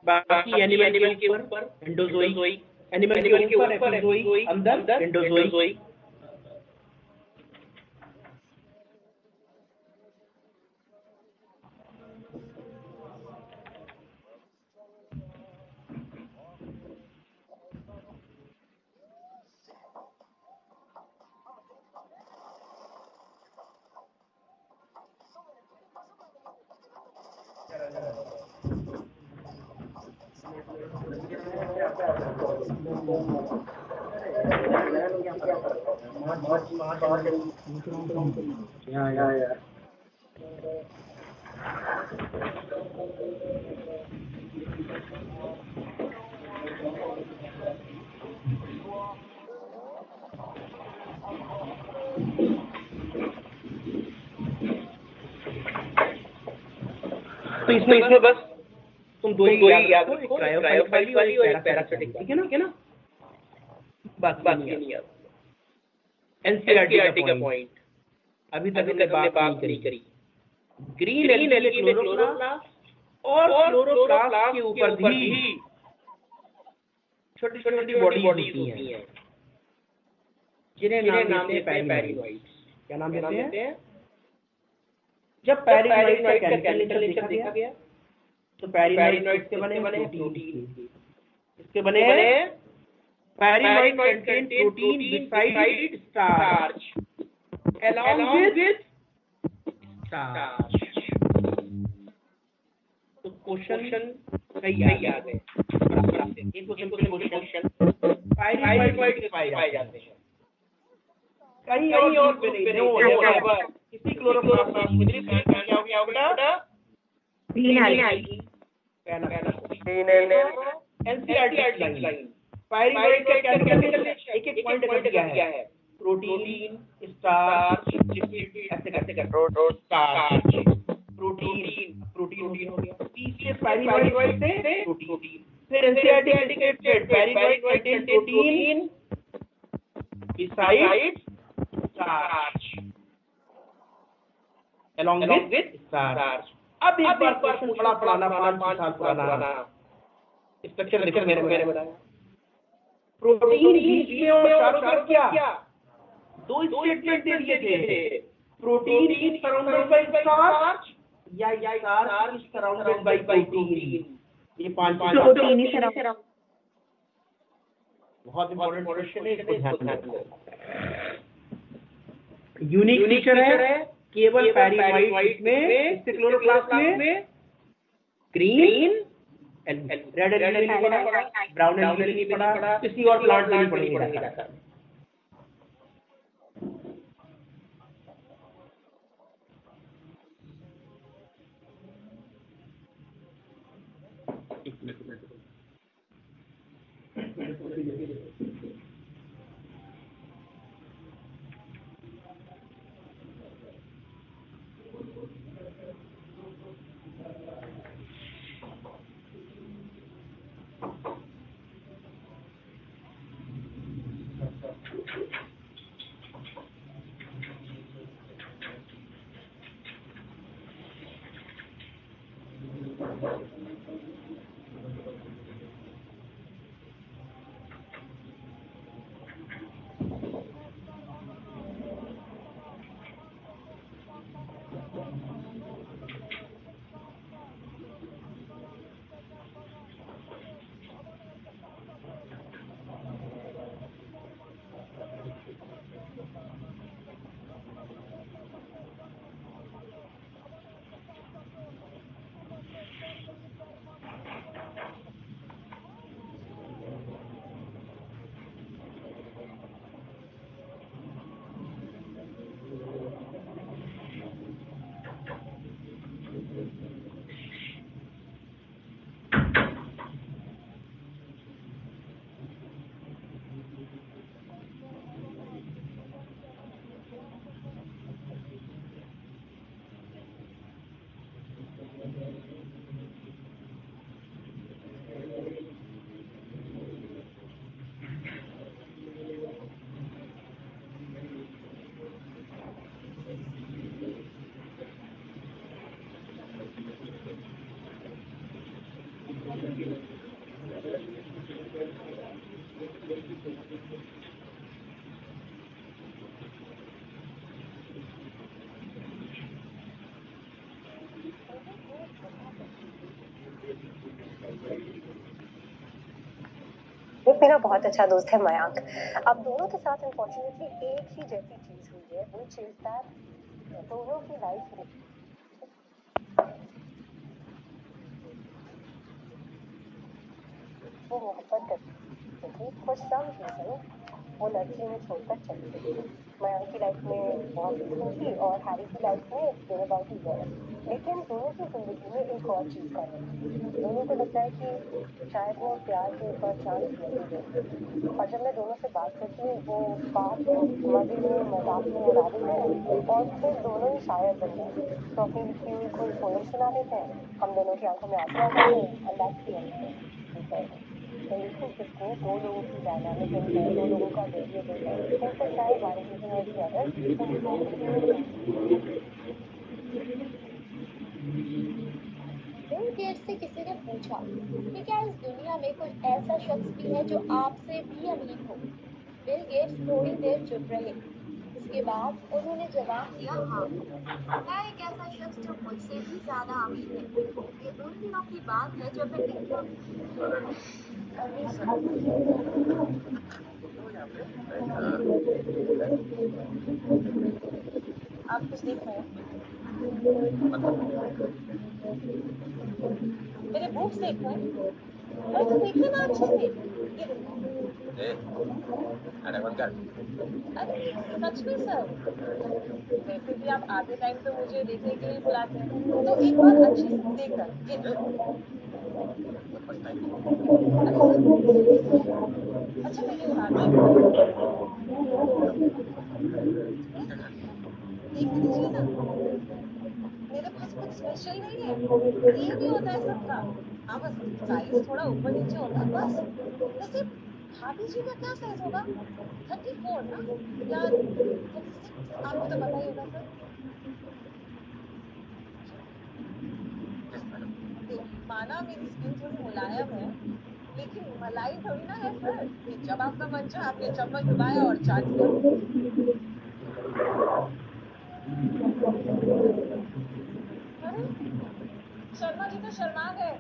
Speaker 5: बाकी एनिमल के ऊपर एंडोजोई, एनिमल के ऊपर एपिजोई, अंदर एंडोजोई। तो इसमें बस तुम दो ही याद रखो, एक क्रायोफाइट वाली और एक पैरासिटिक, ठीक है ना? बाकी नहीं याद। एनसीईआरटी का पॉइंट अभी तक हमने बात नहीं करी। ग्रीन एलगी में क्लोरोप्लास्ट और क्लोरोप्लास्ट के ऊपर भी छोटी छोटी बॉडीज होती हैं, जिन्हें नाम देते हैं पैरिनोइड्स। क्या नाम देते हैं? जब पैरिनोइड का केमिकल नेचर देखा गया तो पैरिनोइड के बने प्रोटीन, इसके बने pyrenoid contain protein beside starch along with starch। तो क्वेश्चन सही आ गए। एक क्वेश्चन पैरिनोइड पाए जाते हैं कहीं और पे नहीं, किसी क्लोरोप्लास्ट में क्या हो गया बेटा? Green algae. एनसीईआरटी लाइन पायरीवाइट का केमिकल एक एक पॉइंट अगर दिया है प्रोटीन स्टार्च ऐसे करके स्टार्च प्रोटीन हो गया तीसरे पायरीवाइट से प्रोटीन फिर NCERT statement pyrenoid contain protein beside starch along with starch अब एक बार क्वेश्चन बड़ा पुराना 5 साल पुराना स्ट्रक्चर देखो मैंने बताया प्रोटीन बीच में और चारों तरफ क्या दो स्टेटमेंट दे दिए थे protein is surrounded by starch या starch is surrounded by protein ये 5
Speaker 3: प्रोटीन ही सराउंड
Speaker 5: बहुत इंपॉर्टेंट क्वेश्चन है इसको ध्यान रखना यूनिक फीचर है केवल पैरीवाइट में क्लोरोप्लास्ट में ग्रीन एंड रेड एंड नहीं पड़ा ब्राउन एंड नहीं पड़ा किसी और प्लांट में नहीं पड़ेगा
Speaker 7: मेरा बहुत अच्छा दोस्त है मयांक। अब दोनों के साथ अनफॉर्चुनेटली एक ही जैसी चीज हुई है, व्हिच इज दैट दोनों की लाइफ में वो मोहब्बत करती थी। फॉर सम रीजन वो लड़की उन्हें छोड़कर चली गई। मयांक की लाइफ में बहुत खुशी थी और हैरी की लाइफ में देर अबाउट ही गए। लेकिन दोनों की जिंदगी में एक और चीज का है। दोनों को लगता है कि शायद वो प्यार के एक और चांस मिल गए। और जब मैं दोनों से बात करती हूँ वो बात को मजे में मजाक में उड़ा देते हैं और फिर दोनों ही शायर बन गए। तो अपनी लिखी हुई कोई पोएम सुना देते हैं, हम दोनों की आंखों में आंसू आ जाते हैं एंड दैट्स द एंड। लिखो किसको, दो लोगों की डायनामिक है, दो लोगों का वेरिएबल है। हो सकता है वन रीजन और द अदर
Speaker 8: बिल गेट्स से किसी ने पूछा कि क्या इस दुनिया में कोई ऐसा शख्स भी है जो आपसे भी अमीर हो। बिल गेट्स थोड़ी देर चुप रहे। उसके बाद उन्होंने जवाब दिया, हाँ, मैं एक ऐसा शख्स जो मुझसे भी ज्यादा अमीर है। ये उन दिनों की बात है जब मैं आप कुछ देख रहे हैं? मेरे बुक्स देख रहे हैं? अरे तो देखते ना अच्छे से। ये देखो। अरे सच में सर, वैसे भी आप आधे टाइम तो मुझे देखने के लिए बुलाते हैं, तो एक बार अच्छे से देखना। ये देखो।
Speaker 7: अच्छा मेरे देखने दीजिए ना, मेरे पास कुछ स्पेशल नहीं है, ये भी होता है सबका। हाँ बस साइज थोड़ा ऊपर नीचे होता है बस। वैसे भाभी जी का क्या साइज होगा? 34 ना या 36? आपको तो पता ही होगा सर। माना मेरी स्किन थोड़ी मुलायम है, लेकिन मलाई थोड़ी ना है सर कि जब आपका मन चाहा आपने चम्मच दबाया और चाट लिया। अरे शर्मा जी तो शर्मा गए।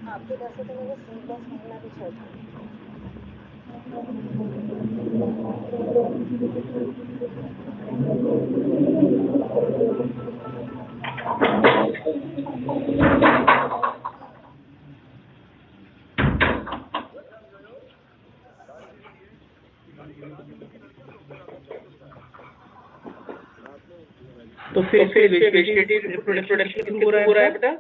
Speaker 7: आपके डर से तो मैंने स्लीवलेस पहनना भी छोड़ दिया।
Speaker 5: तो फिर से वेजिटेटिव रिप्रोडक्शन शुरू हो रहा है बेटा।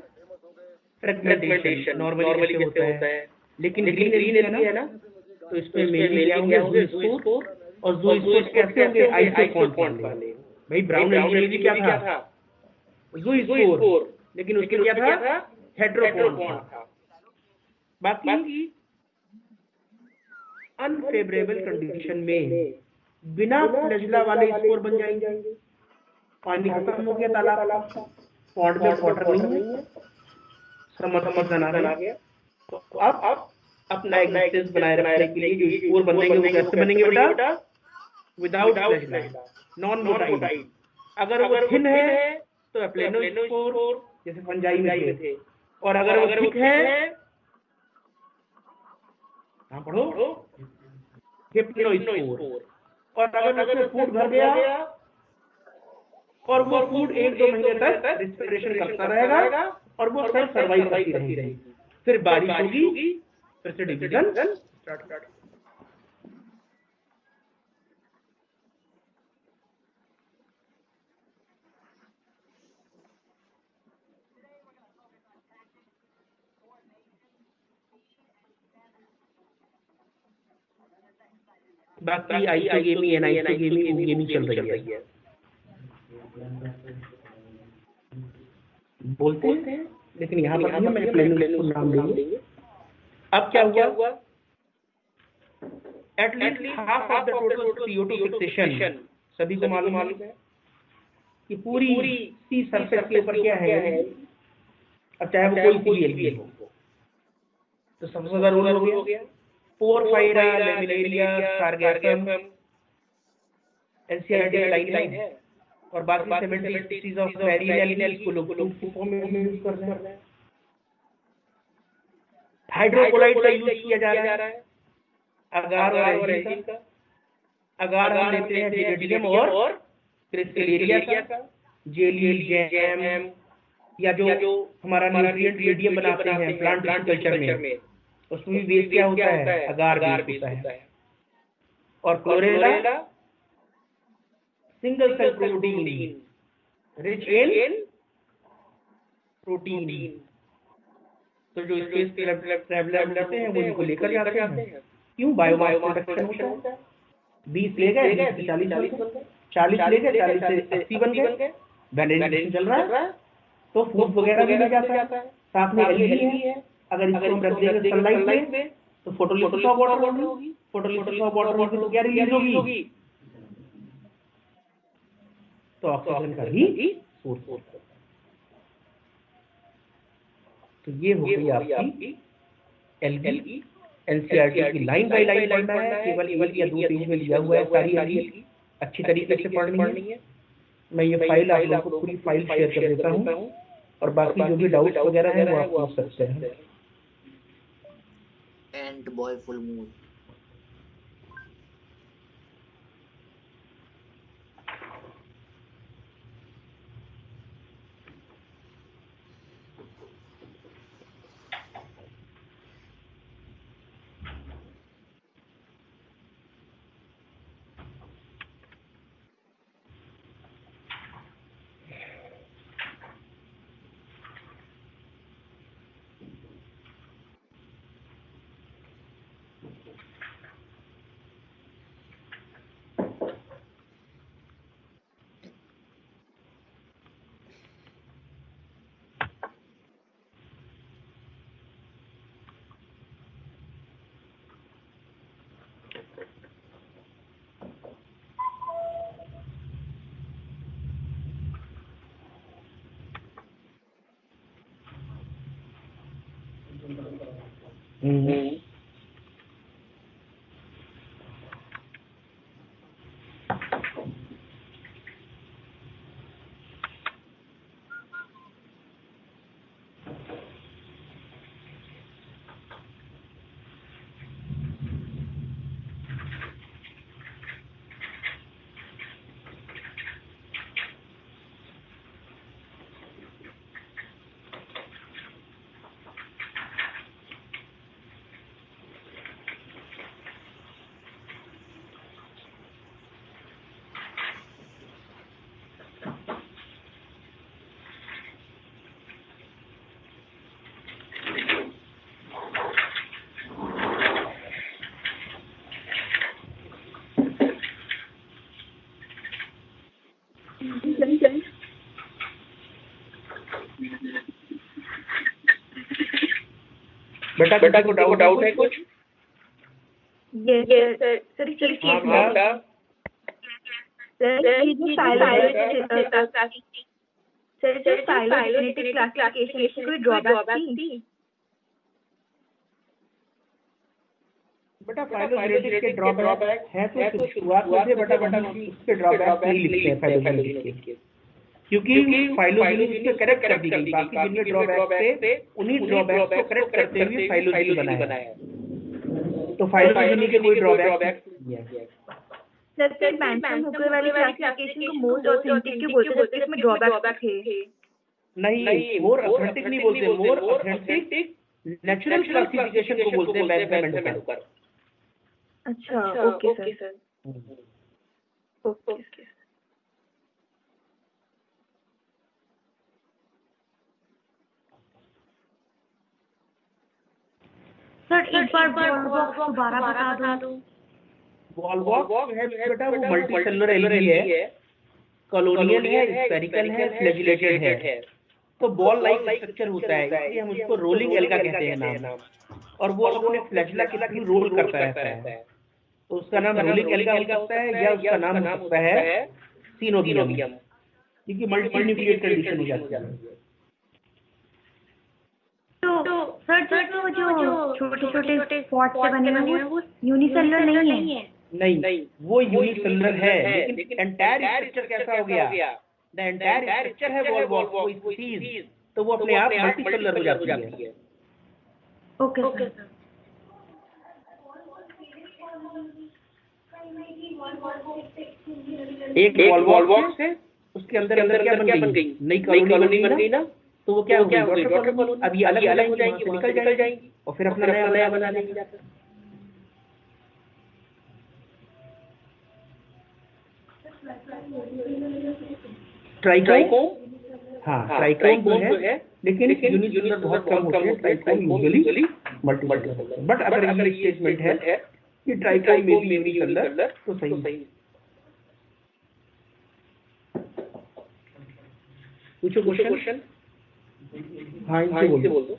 Speaker 5: फ्रेगमेंटेशन नॉर्मली कैसे होता है, लेकिन ग्रीन एनर्जी है ना, तो इसमें मेनली क्या होंगे ज़ूस्पोर, और ज़ूस्पोर कैसे होंगे आइसोकॉन्ट वाले। भाई ब्राउन एनर्जी में भी क्या था, ज़ूस्पोर, लेकिन उसमें क्या था, हेटेरोकॉन्ट था। बाकी अनफेवरेबल कंडीशन में बिना फ्लैजेला वाले स्पोर बन जाएंगे। पानी खत्म हो गया तालाब का, पॉन्ड में वाटर नहीं है, समर सीजन आ गया, तो अब अपना एग्जिस्टेंस बनाए रखने के लिए जो स्पोर बनेंगे वो कैसे बनेंगे बेटा, विदाउट फ्लैजेला, नॉन मोटाइल। अगर वो थिन है तो एप्लेनोस्पोर जैसे फंजाई में थे, और अगर वो थिक है, हाँ पढ़ो, हिप्नोस्पोर। और अगर उसमें फूड भर गया और वो फूड 1-2 महीने तक रिस्पिरेशन करता रहेगा और वो सेल सर्वाइव करती रहेगी। फिर बारिश होगी, फिर से डिवीजन स्टार्ट। बाकी आइसोगेमी एनाइसोगेमी ओगेमी चल रही है, बोलते हैं, लेकिन यहाँ पर नहीं, मैं प्लेनो नाम देंगे। अब क्या हुआ, at least half of the total CO2 fixation सभी को मालूम है कि पूरी सी सरफेस के ऊपर क्या है, अब चाहे वो कोई सी भी एल्गी हो, तो सबसे ज्यादा रोल हो गया पोरफायरा, लेमिनेरिया, सारगैसम, एनसीईआरटी लाइन है, और बाकी 70 स्पीशीज ऑफ मैरीन एल्गी को लोग टूथ फॉर्म में यूज कर रहे हैं। हाइड्रोकोलाइड का यूज किया जा रहा है अगार और एंजीन का। अगार हम लेते हैं टेरेडियम और क्रिस्टलेरिया का, जेली, जैम, या जो हमारा न्यूट्रिएंट मीडियम बनाते हैं प्लांट कल्चर में, उसमें भी बेस क्या होता है, अगार बेस होता है। और Chlorella single cell protein, rich in protein. तो जो स्पेस ट्रैवलर होते हैं वो इनको लेकर जाते हैं। क्यों, बायोमास प्रोडक्शन होता है। 20 ले गए, 20 से 40 बन गए, 40 ले गए, 40 से 80 बन गए, वैलिडेशन चल रहा है, तो फूड वगैरह भी मिल जाता है। साथ में एल्गी है, अगर इसको हम रख देंगे सनलाइट में तो फोटोलिसिस ऑफ वाटर होगी, फोटोलिसिस ऑफ वाटर होगी तो क्या रिलीज होगी, तो ऑक्सीजन का ही सोर्स होता है। तो ये हो गई आपकी एल्गी। एनसीईआरटी की लाइन बाय लाइन पढ़ना है, केवल 1 या 2 पेज में लिया हुआ है सारी एल्गी, अच्छी तरीके से पढ़नी है। मैं ये फाइल आप लोगों को पूरी फाइल शेयर कर देता हूँ, और बाकी जो भी डाउट्स वगैरह हैं वो आप पूछ सकते हैं।
Speaker 9: एंड बॉय फुल मून
Speaker 5: बेटा किसी को डाउट है कुछ?
Speaker 3: यस सर सर सर ये जो फाइलोजेनेटिक क्लासिफिकेशन की कोई ड्रॉबैक थी?
Speaker 5: बेटा फाइलोजेनेटिक के ड्रॉबैक है तो शुरुआत में से बेटा उसके ड्रॉबैक नहीं लिखते हैं फाइलोजेनेटिक के, क्योंकि फाइलोजेनी उसके करेक्ट कर दी गई, बाकी जितने ड्रॉबैक थे उन्हीं ड्रॉबैक को करेक्ट करते हुए फाइलोजेनी बनाया है। तो फाइलोजेनी के कोई ड्रॉबैक नहीं है।
Speaker 3: सर मेंशन होकर वाली क्लासिफिकेशन को मोस्ट ऑथेंटिक क्यों बोलते हैं जबकि इसमें ड्रॉबैक थे?
Speaker 5: नहीं, मोर ऑथेंटिक नहीं बोलते, मोर ऑथेंटिक नेचुरल क्लासिफिकेशन को बोलते हैं मैथमेटिकल पर।
Speaker 3: अच्छा ओके सर ओके सर एक बार बॉक्स दोबारा बता दो।
Speaker 5: बॉल बॉक्स है बेटा वो मल्टी सेलुलर एलगी है, कॉलोनियल है, स्फेरिकल है, फ्लैजिलेटेड है। तो बॉल लाइक स्ट्रक्चर होता है, इसलिए हम उसको रोलिंग एल्गा कहते हैं नाम, और वो अपने फ्लैजिला के थ्रू रोल करता रहता है, तो उसका नाम रोलिंग एल्गा हो सकता है या उसका नाम हो सकता है सीनोबियम, क्योंकि मल्टी न्यूक्लिएट कंडीशन हो जाती है।
Speaker 3: तो सर जो छोटे स्पॉट से बने हुए हैं वो यूनिसेलुलर नहीं है?
Speaker 5: नहीं, वो यूनिसेलुलर है, लेकिन एंटायर स्ट्रक्चर कैसा हो गया? द एंटायर स्ट्रक्चर है वॉल बॉक्स, वो स्पीसीज, तो वो अपने आप मल्टी सेलुलर हो जाती है।
Speaker 3: Okay sir.
Speaker 5: एक वॉल बॉक्स है, उसके अंदर क्या बन गई? नई कॉलोनी बन गई ना, तो वो क्या हो गई? Daughter colony. अब ये अलग हो जाएंगी, वहां से निकल जाएंगी और फिर अपना नया बना लेंगी। ट्राइकोम, हाँ ट्राइकोम जो है, लेकिन यूनिसेलुलर बहुत कम होते हैं, ट्राइकोम यूजुअली मल्टीसेलुलर। बट अगर ये स्टेटमेंट है कि ट्राइकोम में भी यूनिसेलुलर, तो सही। पूछो क्वेश्चन। हाँ इनसे बोल दो।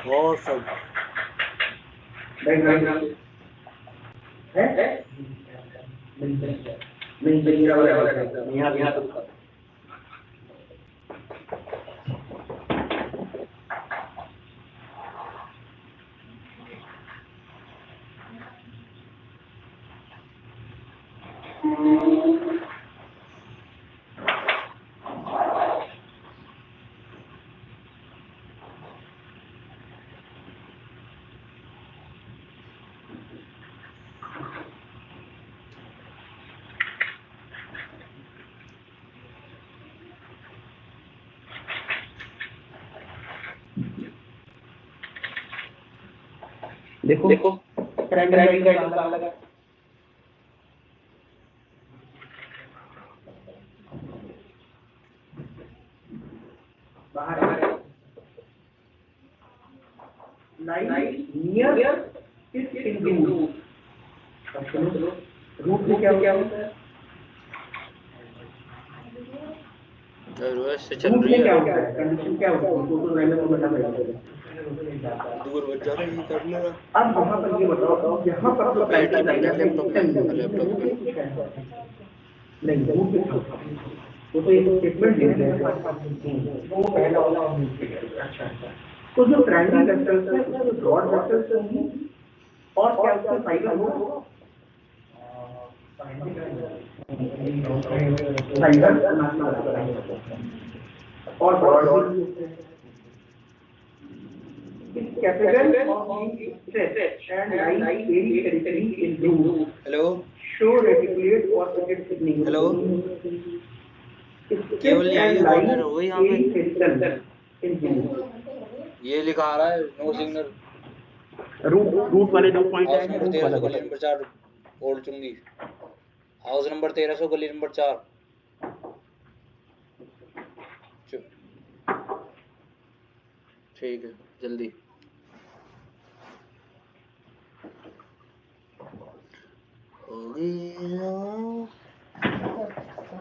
Speaker 2: और सब
Speaker 5: देखो ट्रायंगल कहाँ लगा? बाहर lies near is in root. Root में क्या होता है?
Speaker 2: से चल
Speaker 5: रूट
Speaker 2: रही
Speaker 5: में क्या
Speaker 2: है,
Speaker 5: होता है? कंडीशन क्या होती है? टोटल वैल्यू को बता देंगे।
Speaker 2: दूर बच जा रही है, कर ले।
Speaker 5: अब यहाँ पर ये बताओ, यहाँ पर जो
Speaker 2: बैटरी
Speaker 5: टाइटल
Speaker 2: नहीं है लैपटॉप में,
Speaker 5: नहीं रूट में वो तो एक स्टेटमेंट दे रहे हैं, वो पहला वाला। अच्छा, तो जो प्राइमरी वेक्टर्स है उसमें ब्रॉड वेक्टर्स होंगी और क्या उसका फाइबर होगा? और broad capital and lies very territory in root.
Speaker 2: Hello
Speaker 5: Show reticulate or pocket signaling.
Speaker 2: Hello, केवल यही ऑर्डर हो गई यहाँ पे। ये लिखा आ रहा है नो सिग्नल।
Speaker 5: रूट वाले दो पॉइंट
Speaker 2: हाउस नंबर 1300 गली नंबर 4 ओल्ड चुंगी। हाउस नंबर 1300 गली नंबर 4। ठीक है, जल्दी।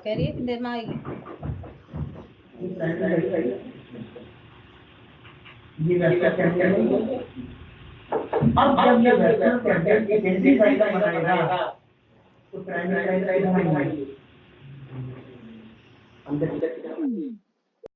Speaker 4: कह रही है कितनी देर में आएगी?
Speaker 5: अब जब ये वेक्टर कैपिटल आइडेंटिफाई का बनाएगा तो प्राइमरी साइड अंदर